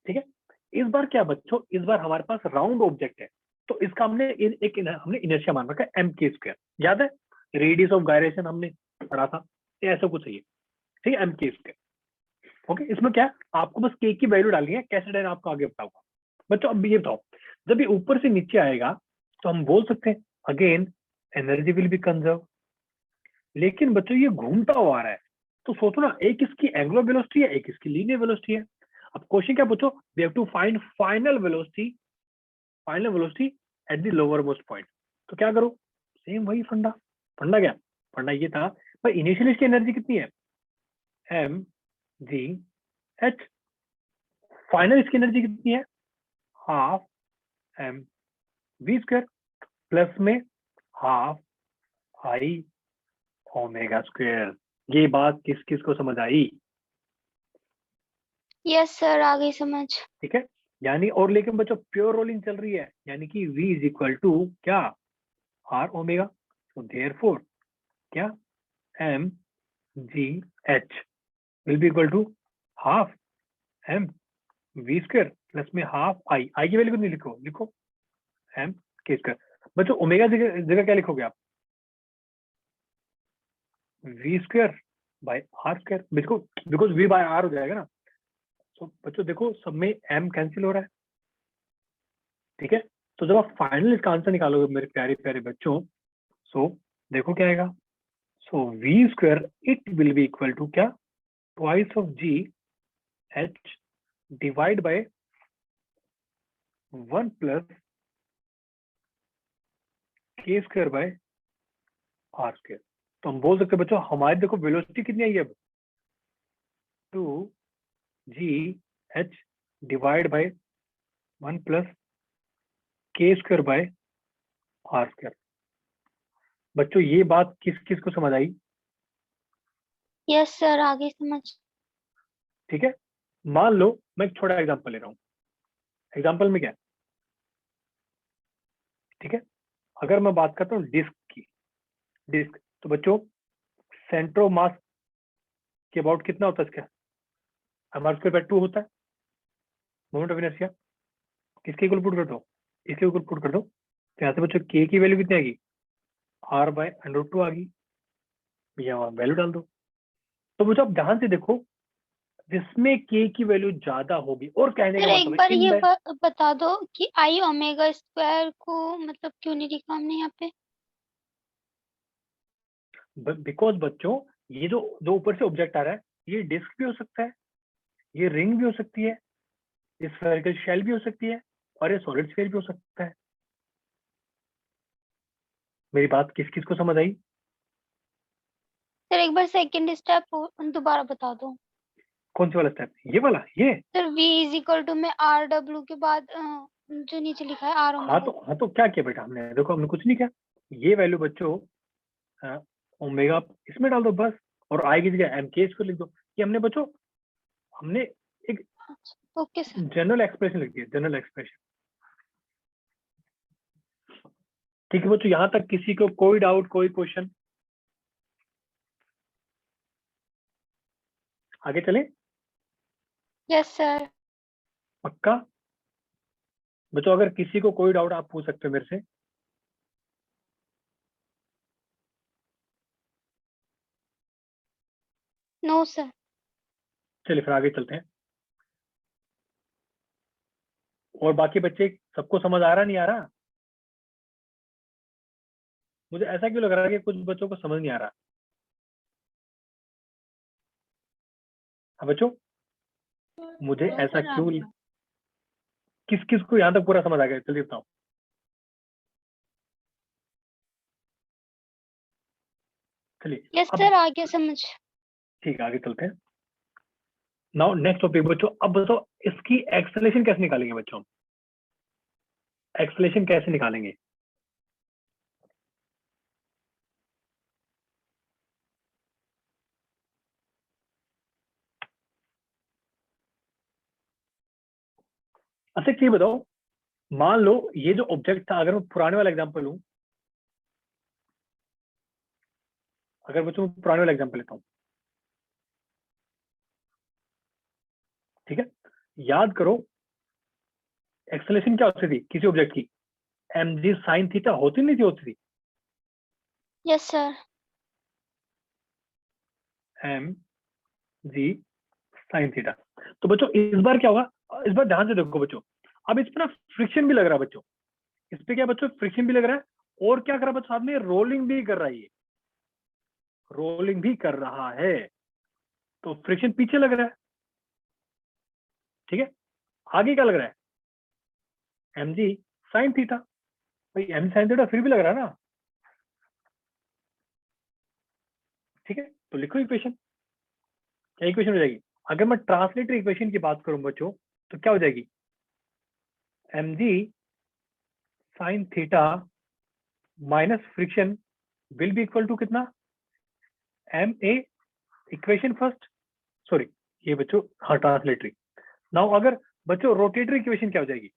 ठीक है। इस बार क्या बच्चों, इस बार हमारे पास राउंड ऑब्जेक्ट है, तो इसका हमने हमने इनर्शिया मान रखा है m k स्क्वायर, याद है, रेडियस ऑफ गायरेशन हमने पढ़ा था, ये ऐसा कुछ है ये, ठीक है, m k स्क्वायर। ओके, इसमें क्या है, आपको बस k की वैल्यू डालनी है, कैसे डालना आपको आगे बताऊंगा। बच्चों अब ये बताओ, जब ये ऊपर से नीचे आएगा तो हम बोल सकते हैं again energy will be conserve, लेकिन बच्चों ये घूमता हुआ आ रहा है, तो सोचो ना, एक इसकी एंगुलर वेलोसिटी है, एक इसकी लीनियर वेलोसिटी है। अब क्वेश्चन क्या पूछो, we have to find final velocity at the lower most point. तो क्या करो, सेम वही फंडा, फंडा क्या, फंडा ये था भाई, इनिशियली इसकी एनर्जी कितनी है, एम जी एच, फाइनल इसकी एनर्जी कितनी है, half m v square, plus में हाफ आई ओमेगा स्क्वायर। ये बात किस किस को समझ आई, यस सर, आ गई समझ। ठीक है, यानी और लेकिन बच्चों प्योर रोलिंग चल रही है, यानी कि v इज इक्वल टू क्या, आर ओमेगा, तो देयरफॉर क्या, m g h will be equal to half m v square plus में हाफ आई की वैल्यू कितनी लिखो, लिखो एम के स्क्वायर। बच्चों ओमेगा जगह जगह क्या लिखोगे आप, v square by are square, because v by r हो जाएगा ना। तो बच्चों देखो सब में m कैंसिल हो रहा है, ठीक है। तो जब आप फाइनल इसका आंसर निकालोगे मेरे प्यारे प्यारे बच्चों, सो देखो क्या आएगा, so v square it will be equal to क्या, twice of g h divide by 1 plus k square by r square. तो हम बोल सकते हैं बच्चों हमारी देखो वेलोसिटी कितनी आई है अब, 2 g h divide by 1 plus k square by r square. बच्चों ये बात किस किस को समझ आई, यस सर, आ गई समझ। ठीक है। मान लो मैं एक छोटा एग्जांपल ले रहा हूँ, एग्जांपल में क्या है, ठीक है, अगर मैं बात करता हूँ डिस्क की, डिस्क, तो बच्चों सेंटर ऑफ मास के अबाउट कितना होता है इसका, हमारे स्क्वायर बाय 2 होता है मोमेंट ऑफ इनर्शिया, किसके इक्वल पुट कर दो, इसके इक्वल पुट कर दो, तो यहाँ से बच्चों के की वैल्यू कितनी आएगी, r बाय √2 आ गई, यहाँ वैल्यू डाल दो। तो बच्चों आप ध्यान से देखो, जिसमें k की वैल्यू ज्यादा होगी, और कहने सर का एक मतलब बार है ये बता दो कि आई ओमेगा स्क्वायर को मतलब क्यों नहीं लिखा हमने यहाँ पे। बिकॉज बच्चों ये जो जो ऊपर से ऑब्जेक्ट आ रहा है, ये डिस्क भी हो सकता है, ये रिंग भी हो सकती है, ये स्फेरिकल शेल भी हो सकती है, और ये सॉलिड स्फीयर भी हो सकता है। मेरी बात किस किस को समझ आई, सर एक बार सेकंड स्टेप दोबारा बता दो। कौन सी वाला स्टेप, ये वाला, ये, sir v is equal to में आर डब्ल्यू के बाद जो नीचे लिखा है आर ओमेगा। हाँ तो क्या किया बेटा हमने, देखो हमने कुछ नहीं किया, ये वैल्यू बच्चों ओमेगा इसमें डाल दो बस, और आई की जगह एम के इसको लिख दो, ये हमने बच्चों हमने एक ओके सर। जनरल एक्सप्रेशन लिख दिया, जनरल एक्सप्रेशन, ठीक है बच्चों, यहाँ तक किसी को कोई डाउट, कोई क्वेश्चन, आगे चले, यस सर। पक्का बच्चों, अगर किसी को कोई डाउट आप पूछ सकते हो मेरे से। No sir. चलिए फिर आगे चलते हैं, और बाकी बच्चे सबको समझ आ रहा नहीं आ रहा, मुझे ऐसा क्यों लग रहा है कि कुछ बच्चों को समझ नहीं आ रहा। हाँ बच्चों, मुझे नो ऐसा सर, आ क्यों, गया। किस किस को यहाँ तक पूरा समझ आ गया, जल्दी बताओ। चलिए यस अब सर, आ गया समझ। ठीक है, आगे चलते हैं। नाउ नेक्स्ट टॉपिक बच्चों, अब बताओ इसकी एक्सेलेरेशन कैसे निकालेंगे बच्चों, एक्सेलेरेशन कैसे निकालेंगे? अच्छा ये बताओ, मान लो ये जो ऑब्जेक्ट था, अगर मैं पुराने वाला एग्जांपल लूं, अगर बच्चों मैं पुराने वाला एग्जांपल लेता हूं, ठीक है, याद करो एक्सेलेरेशन क्या होती थी किसी ऑब्जेक्ट की, mg sin थीटा होती नहीं थी, होती थी yes sir. mg sin theta. तो बच्चों इस बार क्या होगा, इस बार ध्यान से देखो बच्चों, अब इस पर ना फ्रिक्शन भी लग रहा है बच्चों, इस पे क्या बच्चों फ्रिक्शन भी लग रहा है, और क्या कर रहा है बच्चों साथ में, रोलिंग भी कर रहा है, ये रोलिंग भी कर रहा है, तो फ्रिक्शन पीछे लग रहा है, ठीक है। आगे क्या लग रहा है, mg sin थीटा, भाई mg sin थीटा फिर भी लग रहा है ना, ठीक है। तो लिखो इक्वेशन, क्या इक्वेशन हो जाएगी, अगर मैं ट्रांसलेटर इक्वेशन की बात करूं बच्चों, तो क्या हो जाएगी, mg sin theta minus friction will be equal to कितना, M A, equation first, sorry ये बच्चों हाँ ट्रांसलेटरी। नाउ अगर बच्चों रोटेटरी इक्वेशन क्या हो जाएगी,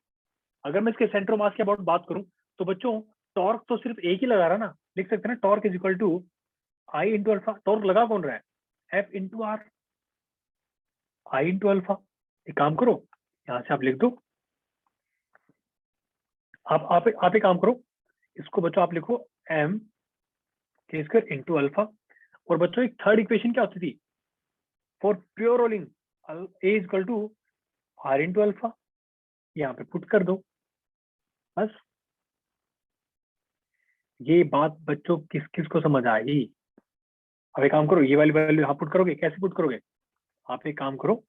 अगर मैं इसके सेंटर मास के अबाउट बात करूं, तो बच्चों टॉर्क तो सिर्फ एक ही लगा रहा ना, लिख सकते हैं ना, torque is equal to I into alpha, torque लगा कौन रहा है, f into r, I into alpha. एक काम करो, यहाँ से आप लिख दो, आप एक काम करो, इसको बच्चों आप लिखो एम के स्क्वायर इंटू अल्फा, और बच्चों एक थर्ड इक्वेशन क्या होती थी for pure rolling, a is equal to r into alpha, यहाँ पे पुट कर दो बस। ये बात बच्चों किस किस को समझ आई, अब एक काम करो, ये वाली वैल्यू यहाँ पुट करोगे, कैसे पुट करोगे, आप एक काम करो,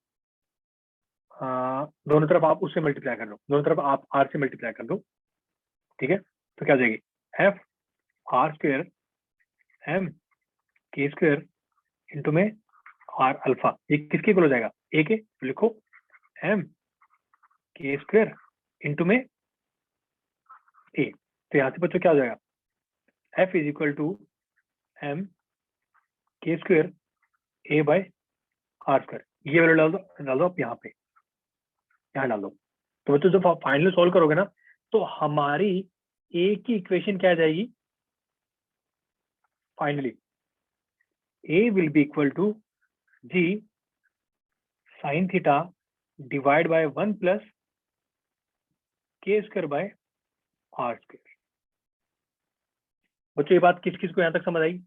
दोनों तरफ आप उससे मल्टीप्लाई कर लो, दोनों तरफ आप आर से मल्टीप्लाई कर दो, ठीक है। तो क्या हो जाएगी, F R square M K square into में आर अल्फा, ये किसके इक्वल हो जाएगा, ए के, तो लिखो एम के स्क्वेयर इंटू में ए, तो यहाँ से बच्चों क्या हो जाएगा, F is equal to M K square A by are square, ये वैल्यू डाल दो आप यहाँ पे, यहाँ डाल दो। तो बच्चों जब आप फाइनल सॉल्व करोगे ना, तो हमारी ए की इक्वेशन क्या आ जाएगी, finally a will be equal to g sine theta divide by 1 plus k square by are square. बच्चों ये बात किस किस को यहाँ तक समझ आई,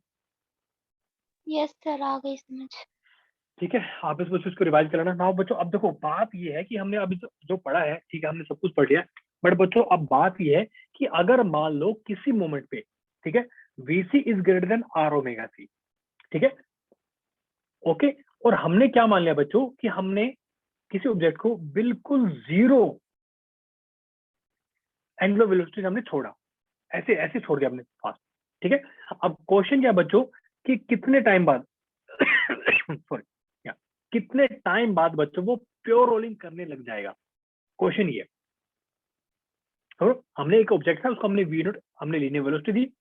यस सर, आ गई समझ। ठीक है। आप इस बच्चों इसको रिवाइज कर लेना ना बच्चों। अब देखो बात ये है कि हमने अभी जो पढ़ा है, ठीक है, हमने सब कुछ पढ़ लिया, बट बच्चों अब बात ये है कि अगर मान लो किसी मोमेंट पे, ठीक है, v c is greater than r omega c, ठीक है, ओके, और हमने क्या मान लिया बच्चों कि हमने किसी ऑब्जेक्ट को बिल्कुल जीरो एंगुलर वेलोसिटी हमने छोड़ा, ऐसे ऐसे छोड़ दिया अपने पास, ठीक है। अब क्वेश्चन क्या बच्चों कि कितने टाइम बाद सॉरी कितने टाइम बाद बच्चों वो प्योर रोलिंग करने लग जाएगा, क्वेश्चन ये। तो हमने एक ऑब्जेक्ट था, उसको हमने वी नोट हमने लीनियर वेलोसिटी दी,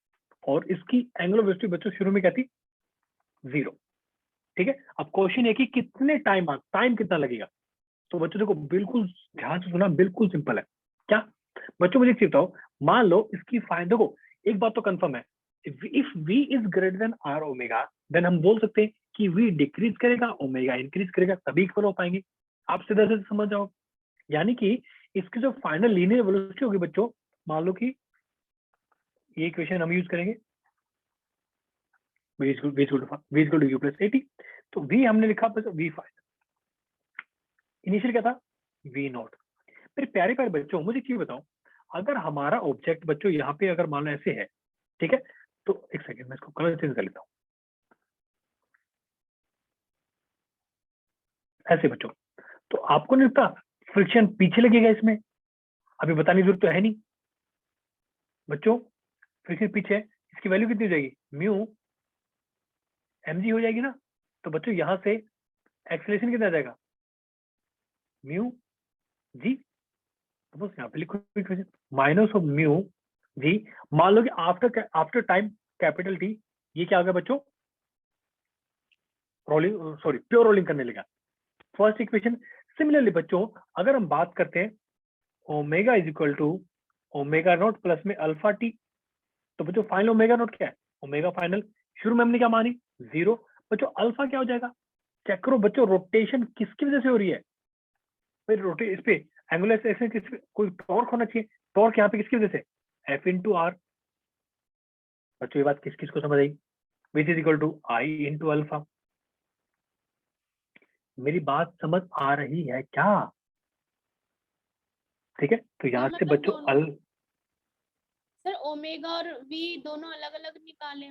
और इसकी एंगुलर वेलोसिटी बच्चों शुरू में क्या थी, जीरो, ठीक है। अब क्वेश्चन है कि कितने टाइम बाद, टाइम कितना लगेगा। तो बच्चों देखो बिल्कुल ध्यान से सुना, बिल्कुल सिंपल है। क्या बच्चों मुझे एक चीज बताओ, मान लो इसकी फाइन, देखो एक बात तो कंफर्म है, if v is greater than r omega, then हम बोल सकते हैं कि v डिक्रीज करेगा, ओमेगा इंक्रीज करेगा, तभी इक्वल हो पाएंगे। आप सीधा से समझ जाओ, यानी कि इसकी जो फाइनल लीनियर वेलोसिटी होगी बच्चों, मान लो कि ये इक्वेशन हम यूज करेंगे, v is to u plus 80, तो v हमने लिखा बस v फाइनल, इनिशियल क्या था v नॉट। फिर प्यारे प्यारे बच्चों मुझे क्यों बताओ, अगर हमारा ऑब्जेक्ट बच्चों यहाँ पे अगर मान लो ऐसे है, ठीक है, तो एक सेकेंड मैं इसको कलर चेंज कर लेता हूँ, ऐसे बच्चों, तो आपको नहीं लगता फ्रिक्शन पीछे लगेगा इसमें, अभी बताने की जरूरत तो है नहीं बच्चों, फ्रिक्शन पीछे है, इसकी वैल्यू कितनी हो जाएगी, म्यू mg हो जाएगी ना, तो बच्चों यहाँ से एक्सेलरेशन कितना आ जाएगा, म्यू जी, बस यहाँ पे लिखो equation minus of mu G. मान लो कि आफ्टर टाइम कैपिटल टी, ये क्या आ गया बच्चों, रोलिंग, सॉरी प्योर रोलिंग करने लगा, फर्स्ट इक्वेशन। सिमिलरली बच्चों अगर हम बात करते हैं omega is equal to omega naught plus में अल्फा टी, तो बच्चों फाइनल ओमेगा नॉट क्या है, ओमेगा फाइनल, शुरू में हमने क्या मानी 0, बच्चों अल्फा क्या हो जाएगा, चेक करो बच्चों रोटेशन किसकी वजह से हो रही है, भाई रोटे इस पे एंगुलर एक्सेलरेशन किस, कोई टॉर्क होना चाहिए, टॉर्क यहाँ पे किसकी वजह से, एफ इंटू आर। बच्चों ये बात किस किस को समझ आई, which is equal to I into alpha. मेरी बात समझ आ रही है क्या, ठीक है, तो यहाँ से मतलब बच्चों सर ओमेगा और वी दोनों अलग अलग निकाले।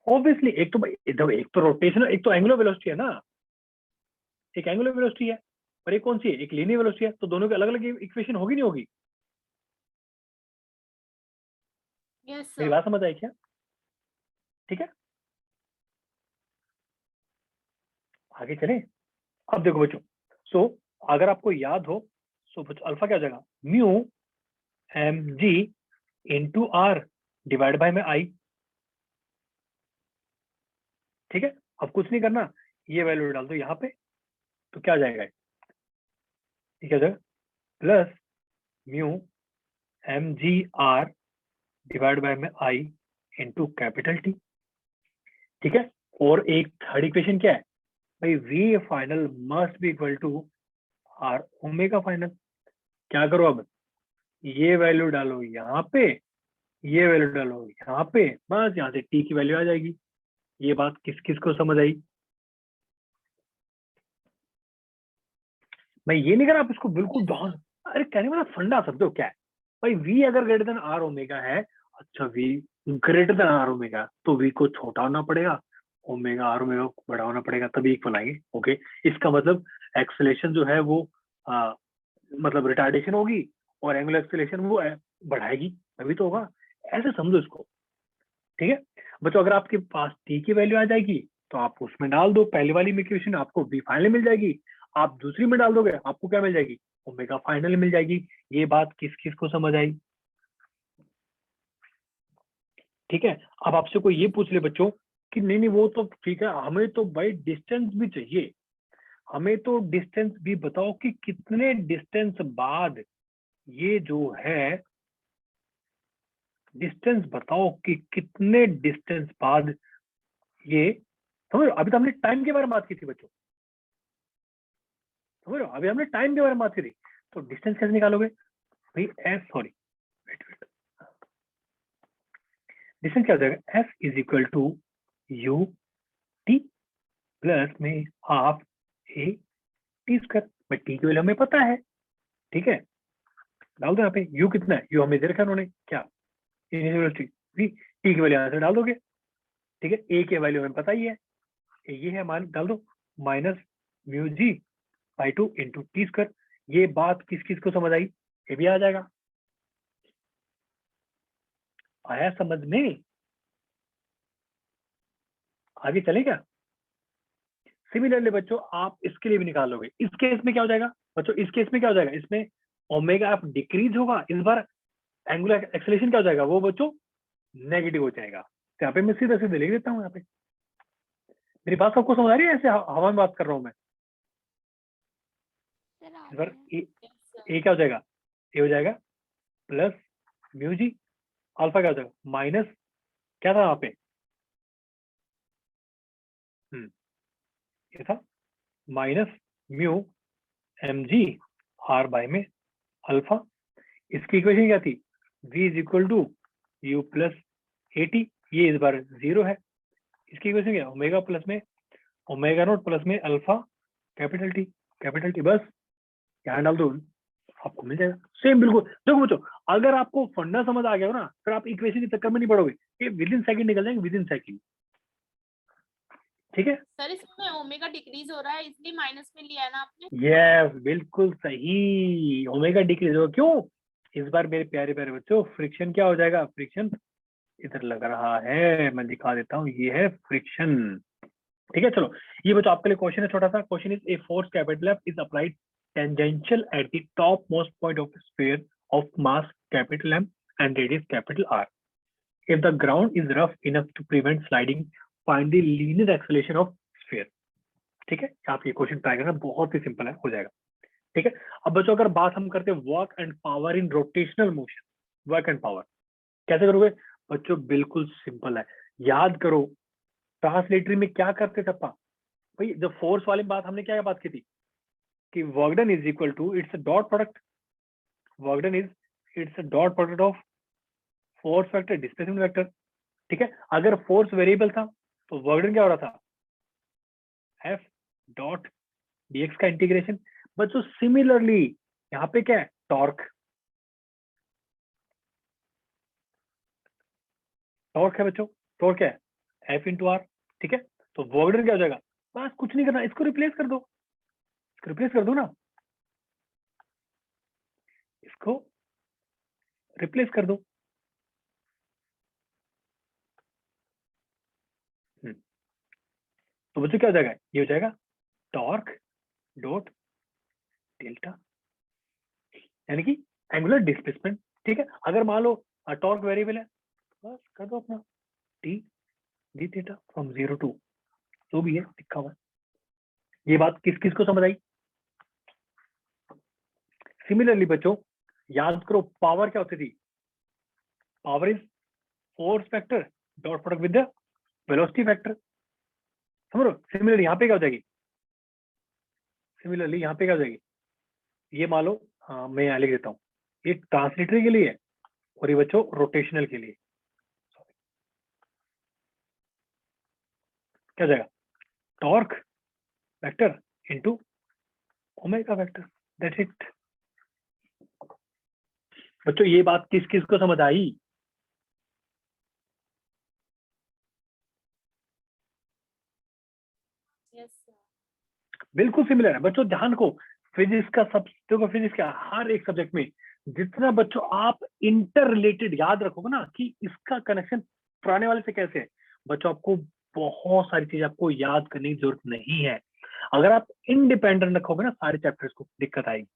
ऑब्वियसली एक तो रोटेशन, एक तो एंगुलर वेलोसिटी है ना, एक एंगुलर वेलोसिटी है और एक कौन सी है, एक लीनियर वेलोसिटी है, तो दोनों की अलग अलग इक्वेशन होगी नहीं होगी। यस मेरी सर। बात समझ आई क्या, ठीक है, आगे चले। अब देखो बच्चों, सो अगर आपको याद हो, सो बच्चों अल्फा क्या हो जाएगा, mu m g into r divide by में आई, ठीक है। अब कुछ नहीं करना, ये वैल्यू डाल दो यहाँ पे, तो क्या आ जाएगा, ये क्या हो जाएगा, plus mu m g r divide by में आई इंटू कैपिटल टी, ठीक है। और एक थर्ड इक्वेशन क्या है भाई, v final must be equal to r omega final. क्या करो अब, ये वैल्यू डालो यहाँ पे, ये वैल्यू डालो यहाँ पे, बस यहाँ से टी की वैल्यू आ जाएगी। ये बात किस किस को समझ आई, मैं ये नहीं कर रहा आप इसको बिल्कुल ध्यान, अरे कहने वाला फंडा समझो क्या है भाई, वी अगर ग्रेटर देन आर ओमेगा है, अच्छा v greater than r omega, तो वी को छोटा होना पड़ेगा, ओमेगा आर ओमेगा को बड़ा होना पड़ेगा, तभी इक्वल आएंगे। ओके, इसका मतलब एक्सेलेरेशन जो है वो मतलब रिटार्डेशन होगी और एंगुलर एक्सेलेरेशन वो बढ़ाएगी, तभी तो होगा, ऐसे समझो इसको, ठीक है। बच्चों अगर आपके पास टी की वैल्यू आ जाएगी तो आप उसमें डाल दो, पहली वाली में इक्वेशन आपको वी फाइनल मिल जाएगी, आप दूसरी में डाल दोगे आपको क्या मिल जाएगी, ओमेगा फाइनल मिल जाएगी। ये बात किस किस को समझ आई, ठीक है। अब आपसे कोई ये पूछ ले बच्चों कि नहीं नहीं वो तो ठीक है, हमें तो भाई डिस्टेंस भी चाहिए, हमें तो डिस्टेंस भी बताओ कि कितने डिस्टेंस बाद ये जो है, डिस्टेंस बताओ कि कितने डिस्टेंस बाद ये, समझ लो अभी तो हमने टाइम के बारे में बात की थी बच्चों, समझ लो अभी हमने टाइम के बारे में बात की थी, तो डिस्टेंस कैसे निकालोगे भाई, s sorry wait wait, distance क्या हो जाएगा, s is equal to u t plus में हाफ ए टी स्क्वायर, मैं टी की वैल्यू हमें पता है, ठीक है, डाल दो यहाँ पे, यू कितना है, यू हमें दे रखा उन्होंने क्या, टी की वैल्यू यहाँ से डाल दोगे, ठीक है, ए की वैल्यू हमें पता ही है, ये है मान, डाल दो minus mu g by 2 into t square. ये बात किस किस को समझ आई, ये भी आ जाएगा, आया समझ में, आगे चले क्या। सिमिलरली बच्चों आप इसके लिए भी निकालोगे, इस केस में क्या हो जाएगा बच्चों, इस केस में क्या हो जाएगा, इसमें ओमेगा एफ डिक्रीज होगा, इस बार एंगुलर एक्सेलरेशन क्या हो जाएगा वो बच्चों नेगेटिव हो जाएगा, तो यहाँ पे मैं सीधा सीधे लिख देता हूँ, यहाँ पे मेरी बात सबको समझ आ रही है, ऐसे हवा में बात कर रहा हूँ मैं, सर आ इस रही बार है। ए क्या हो जाएगा, ए हो जाएगा प्लस म्यू जी, अल्फा क्या हो जाएगा माइनस, क्या था यहाँ पे, ये था minus mu m g r by में अल्फा, इसकी इक्वेशन क्या थी, v is equal to u plus a t, ये इस बार 0 है, इसकी इक्वेशन क्या, ओमेगा प्लस में ओमेगा नोट प्लस में अल्फा कैपिटल टी, बस यहाँ डाल दो आपको मिल जाएगा, सेम बिल्कुल। देखो बच्चों अगर आपको फंडा समझ आ गया हो ना, फिर आप इक्वेशन के चक्कर में नहीं पड़ोगे, ये विद इन सेकंड निकल जाएंगे, विद इन सेकंड, ठीक है। सर इसमें ओमेगा डिक्रीज हो रहा है इसलिए माइनस में लिया है ना आपने। यस बिल्कुल सही, ओमेगा डिक्रीज होगा, क्यों, इस बार मेरे प्यारे प्यारे बच्चों फ्रिक्शन क्या हो जाएगा, फ्रिक्शन इधर लग रहा है, मैं दिखा देता हूँ, ये है फ्रिक्शन। ठीक है, चलो ये बच्चों आपके लिए क्वेश्चन है छोटा सा। Question is a force capital f is applied tangential at the top most point of sphere of mass capital m and radius capital r. If the ground is rough enough to prevent sliding, find the linear acceleration of sphere. ठीक है, आप ये question try करना, बहुत ही simple है, हो जाएगा। ठीक है, अब बच्चों अगर बात हम करते हैं work and power in rotational motion, work and power कैसे करोगे बच्चों? बिल्कुल सिंपल है, याद करो ट्रांसलेटरी में क्या करते थे अपा भाई, जब फोर्स वाली बात हमने क्या बात की थी कि work done is equal to its dot product, work done is its dot product of force vector displacement vector. ठीक है, अगर फोर्स वेरिएबल था तो वर्क डन क्या हो रहा था? एफ डॉट डीएक्स का इंटीग्रेशन। बच्चों सिमिलरली यहाँ पे क्या है? टॉर्क, टॉर्क है बच्चों, टॉर्क क्या है? F into r. ठीक है, तो वर्क डन क्या हो जाएगा? बस कुछ नहीं करना, इसको रिप्लेस कर दो, इसको रिप्लेस कर दो ना, इसको रिप्लेस कर दो। तो बच्चों क्या हो जाएगा? ये हो जाएगा टॉर्क डॉट डेल्टा, यानी कि एंगुलर डिस्प्लेसमेंट। ठीक है, अगर मान लो टॉर्क वेरिएबल है, बस कर दो अपना t d theta from 0 to, जो भी है लिखा हुआ है। ये बात किस किस को समझ आई? सिमिलरली बच्चों याद करो पावर क्या होती थी? Power is force vector dot product with the velocity vector. समझ लो, सिमिलरली यहाँ पे क्या हो जाएगी? सिमिलरली यहाँ पे क्या हो जाएगी? ये मान लो मैं यहाँ लिख देता हूँ, ये ट्रांसलेटरी के लिए है और ये बच्चों रोटेशनल के लिए। क्या जाएगा? Torque vector into omega vector, that's it. बच्चों ये बात किस किस को समझ आई? Yes sir. बिल्कुल सिमिलर है बच्चों, ध्यान को फिजिक्स का सब, देखो फिजिक्स का हर एक सब्जेक्ट में जितना बच्चों आप इंटर रिलेटेड याद रखोगे ना कि इसका कनेक्शन पुराने वाले से कैसे है, बच्चों आपको बहुत सारी चीज आपको याद करने की जरूरत नहीं है। अगर आप इंडिपेंडेंट रखोगे ना सारे चैप्टर्स को, दिक्कत आएगी।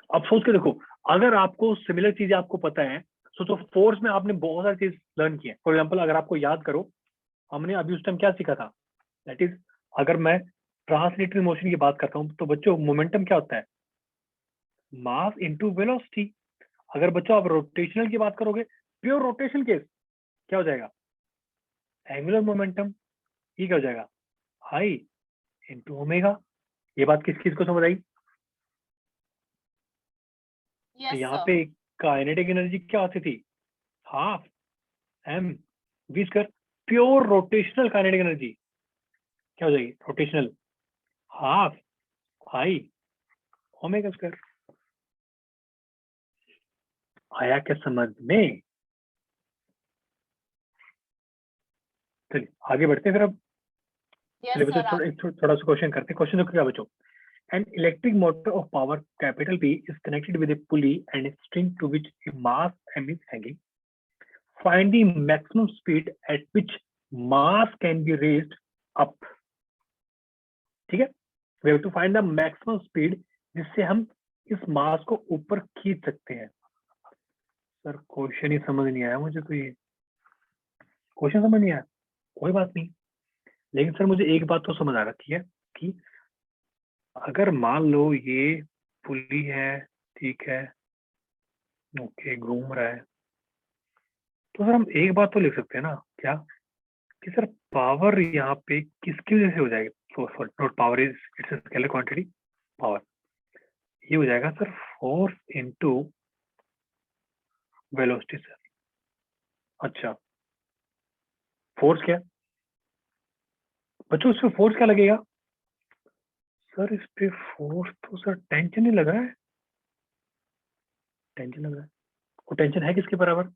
अब सोच के देखो, अगर आपको सिमिलर चीजें आपको पता है, सोचो फोर्स में आपने बहुत सारी चीज लर्न की है। फॉर एग्जाम्पल अगर आपको याद करो, हमने अभी उस टाइम क्या सीखा था, दैट इज अगर मैं ट्रांसलेटरी मोशन की बात करता हूँ तो बच्चों मोमेंटम क्या होता है? Mass into velocity. अगर बच्चों आप रोटेशनल की बात करोगे, प्योर रोटेशन केस क्या हो जाएगा? Angular momentum. ये क्या हो जाएगा? आई इनटू ओमेगा। ये बात किस किस को समझ आई? तो यस यहाँ सर। पे काइनेटिक एनर्जी क्या होती थी? Half m v square. Pure rotational kinetic energy क्या हो जाएगी? Rotational half I omega square. आया क्या समझ में? चलिए आगे बढ़ते हैं फिर। अब यस चलिए बच्चों सर। थोड़ा सा क्वेश्चन करते हैं। क्वेश्चन देखो क्या बच्चों, an electric motor of power capital P is connected with a pulley and a string to which a mass m is hanging. Find the maximum speed at which mass can be raised up. ठीक है, we have to find the maximum speed जिससे हम इस मास को ऊपर खींच सकते हैं। सर क्वेश्चन ही समझ नहीं आया मुझे, तो ये क्वेश्चन समझ नहीं आया, कोई बात नहीं। लेकिन सर मुझे एक बात तो समझ आ रखी है कि अगर मान लो ये पुली है, ठीक है, ओके घूम रहा है, तो सर हम एक बात तो लिख सकते हैं ना, क्या कि सर पावर यहाँ पे किसकी वजह से हो जाएगी? Note power is it's scalar quantity, power ये हो जाएगा sir force into velocity sir. अच्छा फोर्स क्या बच्चों, इसमें फोर्स क्या लगेगा? सर इस पे फोर्स तो सर टेंशन ही लग रहा है, टेंशन लग रहा है। वो टेंशन है किसके बराबर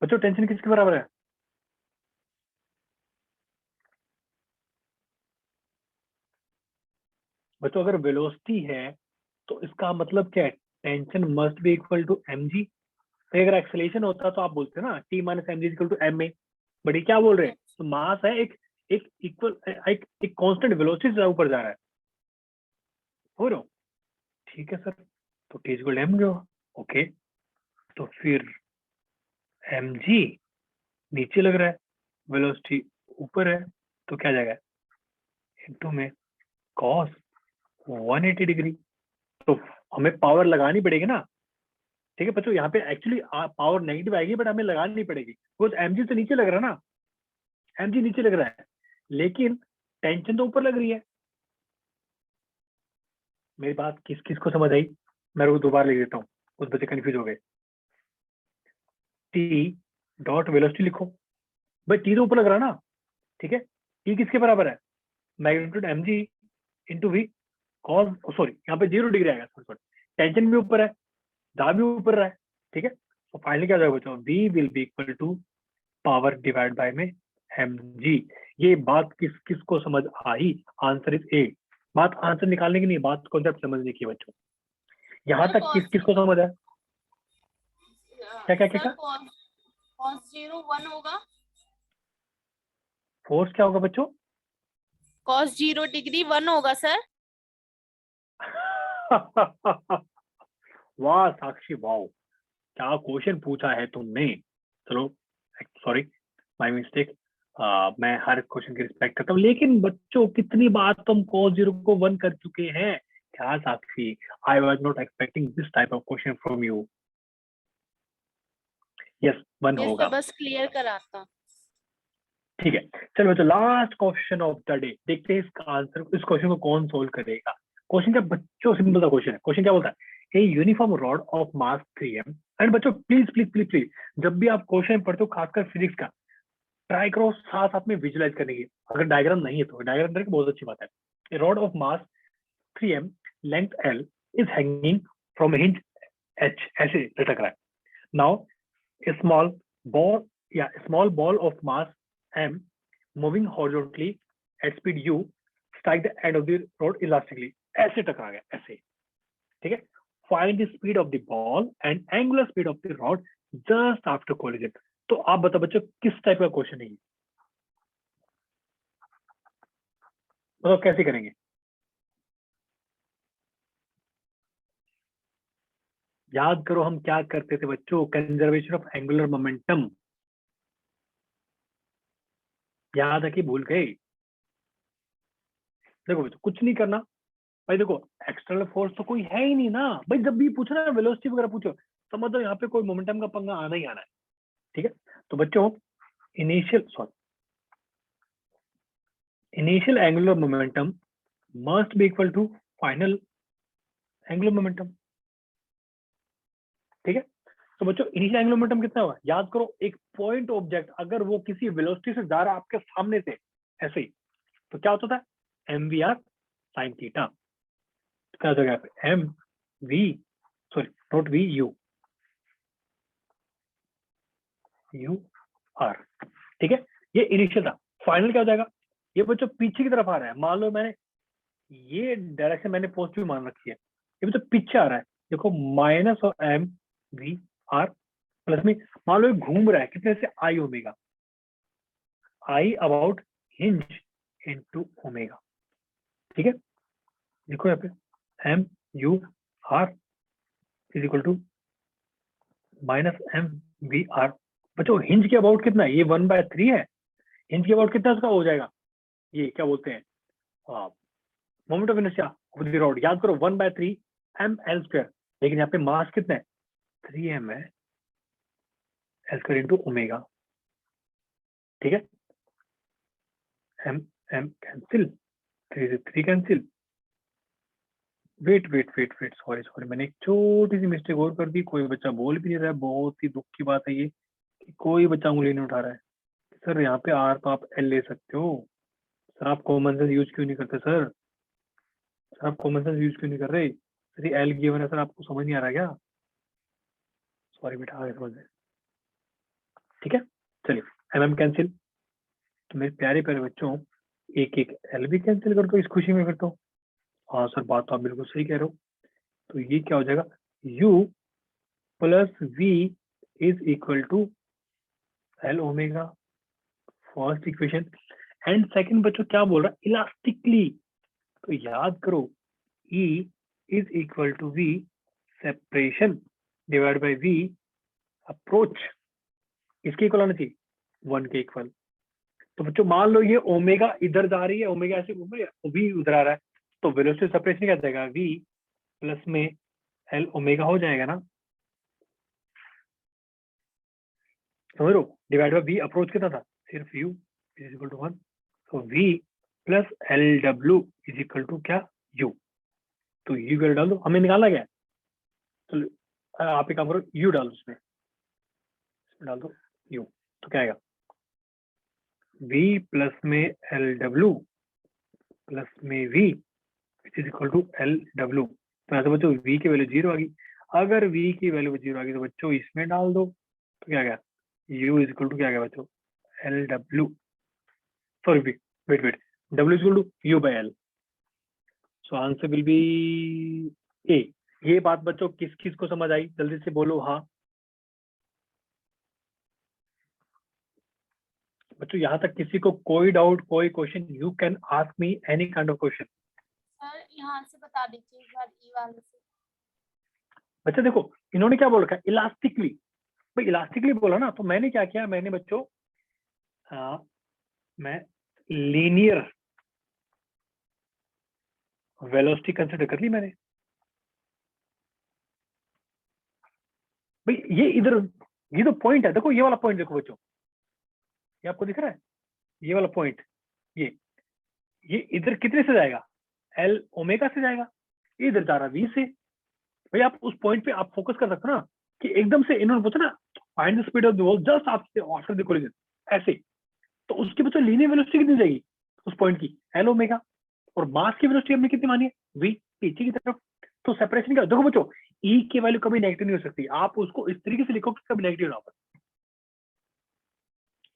बच्चों? टेंशन किसके बराबर है? बच्चों अगर वेलोसिटी है तो इसका मतलब क्या है? Tension must be equal to mg। तो अगर एक्सेलरेशन होता तो आप बोलते ना t minus m g equal to m a, but ये क्या बोल रहे हैं, तो मास है एक एक इक्वल एक कांस्टेंट वेलोसिटी से ऊपर जा रहा है, हो रहा हो, ठीक है सर, तो टी इक्वल एम जो, ओके, तो फिर एम जी नीचे लग रहा है, वेलोसिटी ऊपर है, तो क्या जाएगा इनटू में कॉस 180 डिग्री, तो हमें पावर लगानी पड़ेगी ना, ठीक है बच्चों, यहाँ पे एक्चुअली पावर नेगेटिव आएगी बट हमें लगानी नहीं पड़ेगी, बिकॉज एमजी तो नीचे लग रहा है ना, एमजी नीचे लग रहा है, लेकिन टेंशन तो ऊपर लग रही है। मेरी बात किस किस को समझ आई, मैं वो दोबारा लिख देता हूँ, कुछ बच्चे कंफ्यूज हो गए। टी डॉट वेलोसिटी लिखो, भाई टी तो ऊपर लग रहा है ना, ठीक है, टी किसके बराबर है, magnitude m g into v cos, sorry यहाँ पे 0 डिग्री आएगा, सॉरी टेंशन भी ऊपर है, दाब भी ऊपर रहा है, ठीक है, तो फाइनली क्या जाएगा बच्चों, v will be equal to power divide by में एम जी। ये बात किस किस को समझ आई, आंसर इज ए। बात आंसर निकालने की नहीं, बात कॉन्सेप्ट समझने की है बच्चों, यहाँ सर तक किस किस को समझ आया, क्या क्या क्या क्या, कॉस 0 1 होगा, फोर्स क्या होगा बच्चों कॉस 0 डिग्री 1 होगा सर। वाह साक्षी, वाह क्या क्वेश्चन पूछा है तुमने, चलो सॉरी माय मिस्टेक, मैं हर क्वेश्चन की रिस्पेक्ट करता हूँ, लेकिन बच्चों कितनी बार तुम cos 0 को 1 कर चुके हैं, क्या Sakshi, I was not expecting this type of question from you. Yes 1 ये होगा, सब बस क्लियर कराता। ठीक है, चलो बच्चों last question of the day, देखते हैं इसका आंसर, इस क्वेश्चन को कौन सोल्व करेगा। क्वेश्चन क्या बच्चों, सिंपल सा क्वेश्चन है, क्वेश्चन क्या बोलता है, a uniform rod of mass 3m, and बच्चों प्लीज प्लीज प्लीज प्लीज, जब भी आप क्वेश्चन पढ़ते हो खासकर फिजिक्स का, ट्राई करो साथ साथ में विजुलाइज करने की, अगर डायग्राम नहीं है तो डायग्राम करके बहुत अच्छी बात है। A rod of mass 3m, length l is hanging from hinge h, ऐसे लटक रहा है। Now a small ball of mass m moving horizontally at speed u strike the end of the rod elastically, ऐसे टकरा गया ऐसे, ठीक है, find the speed of the ball and angular speed of the rod just after collision। तो आप बताओ बच्चों किस टाइप का क्वेश्चन है ये, बताओ कैसे करेंगे, याद करो हम क्या करते थे बच्चों, कंजर्वेशन ऑफ एंगुलर मोमेंटम, याद है कि भूल गए। देखो बच्चों कुछ नहीं करना भाई, देखो एक्सटर्नल फोर्स तो कोई है ही नहीं ना भाई, जब भी पूछो ना वेलोसिटी वगैरह पूछो, समझ लो यहाँ पे कोई मोमेंटम का पंगा आना ही आना है, ठीक है, तो बच्चों initial angular momentum must be equal to final angular momentum, ठीक है, तो बच्चों इनिशियल एंगुलर मोमेंटम कितना हुआ, याद करो एक पॉइंट ऑब्जेक्ट अगर वो किसी वेलोसिटी से जा रहा है आपके सामने से ऐसे ही, तो क्या होता था M V R sine theta, क्या हो जाएगा M V, sorry not V, U R, ठीक है, ये इनिशियल था, फाइनल क्या हो जाएगा, ये बच्चों पीछे की तरफ आ रहा है, मान लो मैंने ये डायरेक्शन मैंने पॉजिटिव मान रखी है, ये बच्चों पीछे आ रहा है, देखो माइनस और एम वी आर प्लस में, मान लो ये घूम रहा है कितने से I omega, I about hinge into omega, ठीक है, देखो यहाँ पे M U R is equal to minus M V R, बच्चों हिंज के अबाउट कितना है, ये 1/3 है, हिंज के अबाउट कितना उसका हो जाएगा, ये क्या बोलते हैं moment of inertia of the rod, याद करो 1/3 एम एल स्क्वायर, लेकिन यहाँ पे मास कितना है 3m है, एल स्क्वायर इंटू ओमेगा, ठीक है, एम एम कैंसिल, 3 से 3 कैंसिल, वेट सॉरी सॉरी, मैंने एक छोटी सी मिस्टेक और कर दी, कोई बच्चा बोल भी नहीं रहा है, बहुत ही दुख की बात है ये कि कोई बच्चा उंगली नहीं उठा रहा है, सर यहाँ पे आर तो आप एल ले सकते हो, सर आप कॉमन सेंस यूज क्यों नहीं करते सर, आप कॉमन सेंस यूज क्यों नहीं कर रहे, सर ये एल गिवन है सर, आपको समझ नहीं आ रहा क्या, सॉरी बेटा आगे समझ में, ठीक है, चलिए एम कैंसिल, तो मेरे प्यारे प्यारे बच्चों एक एक एल भी कैंसिल कर दो इस खुशी में, फिर तो हाँ सर बात तो आप बिल्कुल सही कह रहे हो, तो ये क्या हो जाएगा u plus v is equal to L omega, first equation. And second बच्चों क्या बोल रहा है, इलास्टिकली, तो याद करो E is equal to V separation divide by V approach, इसके इक्वल होना चाहिए 1 के इक्वल। तो बच्चों मान लो ये ओमेगा इधर जा रही है, ओमेगा ऐसे घूम रही है, V उधर आ रहा है, तो वेलोसिटी सेपरेशन क्या जाएगा, V प्लस में L ओमेगा हो जाएगा ना, समझ लो, डिवाइड बाय V अप्रोच कितना था, सिर्फ U इज इक्वल टू 1, तो V plus LW is equal to क्या, U। तो U वैल्यू डाल दो, हमें निकालना क्या है, तो आप एक काम करो, U डालो इसमें डाल दो U, तो क्या आएगा, V प्लस में LW प्लस में V is equal to LW। तो यहाँ से बच्चों V की वैल्यू 0 आ गई, अगर V की वैल्यू 0 आ गई तो बच्चों इसमें डाल दो, तो क्या गया, U इज इक्वल टू क्या गया बच्चों, LW, sorry wait W is equal to U by L। So answer will be A। ये बात बच्चों किस किस को समझ आई, जल्दी से बोलो हाँ। बच्चों यहाँ तक किसी को कोई डाउट, कोई question, you can ask me any kind of question. Sir यहाँ से बता दीजिए एक बार ई वाले से। बच्चे देखो इन्होंने क्या बोल रखा है, इलास्टिकली, भाई इलास्टिकली बोला ना, तो मैंने क्या किया, मैंने बच्चों मैं लीनियर वेलोसिटी कंसिडर कर ली मैंने। भाई ये इधर, ये तो पॉइंट है, देखो ये वाला पॉइंट देखो बच्चों, ये आपको दिख रहा है, ये वाला पॉइंट, ये इधर कितने से जाएगा, L ओमेगा से जाएगा, इधर जा रहा V से। भाई आप उस पॉइंट पे आप फोकस कर सकते हो ना, कि एकदम से इन्होंने पूछा ना find the speed of the ball just after the collision, ऐसे, तो उसके बच्चों लीनियर वेलोसिटी कितनी जाएगी उस पॉइंट की, L ओमेगा, और मास की वेलोसिटी हमने कितनी मानी है, V, पीछे की तरफ। तो सेपरेशन क्या, देखो बच्चों E की वैल्यू कभी नेगेटिव नहीं हो सकती, आप उसको इस तरीके से लिखो कि कभी नेगेटिव ना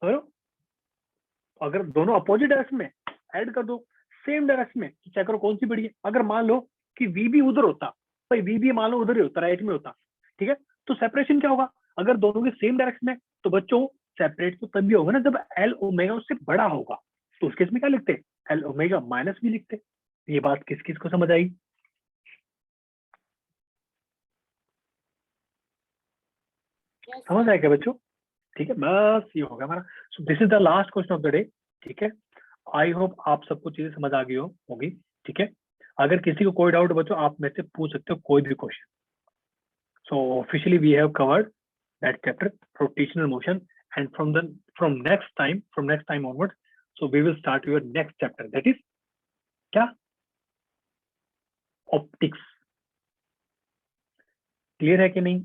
हो, अगर दोनों अपोजिट डायरेक्शन में ऐड कर दो, सेम डायरेक्शन में चेक करो कौन सी बड़ी है। अगर मान लो कि V भी उधर होता, भाई V भी मान लो उधर ही होता, राइट में होता, ठीक है, तो सेपरेशन क्या होगा, अगर दोनों के सेम डायरेक्शन में, तो बच्चों सेपरेट तो तभी होगा ना जब L ओमेगा उससे बड़ा होगा, तो उस केस में क्या लिखते, L ओमेगा माइनस V लिखते। ये बात किस किस को समझ आई, समझ आया क्या बच्चों, ठीक है, बस ये होगा हमारा। So this is the last question of the day, ठीक है, आई होप आप सबको चीजें समझ आ गई होगी, ठीक है। अगर किसी को कोई डाउट बच्चों आप मेरे से पूछ सकते हो कोई भी question. So officially we have covered that chapter rotational motion, and from next time onward, so we will start your next chapter, that is क्या, ऑप्टिक्स। क्लियर है कि नहीं,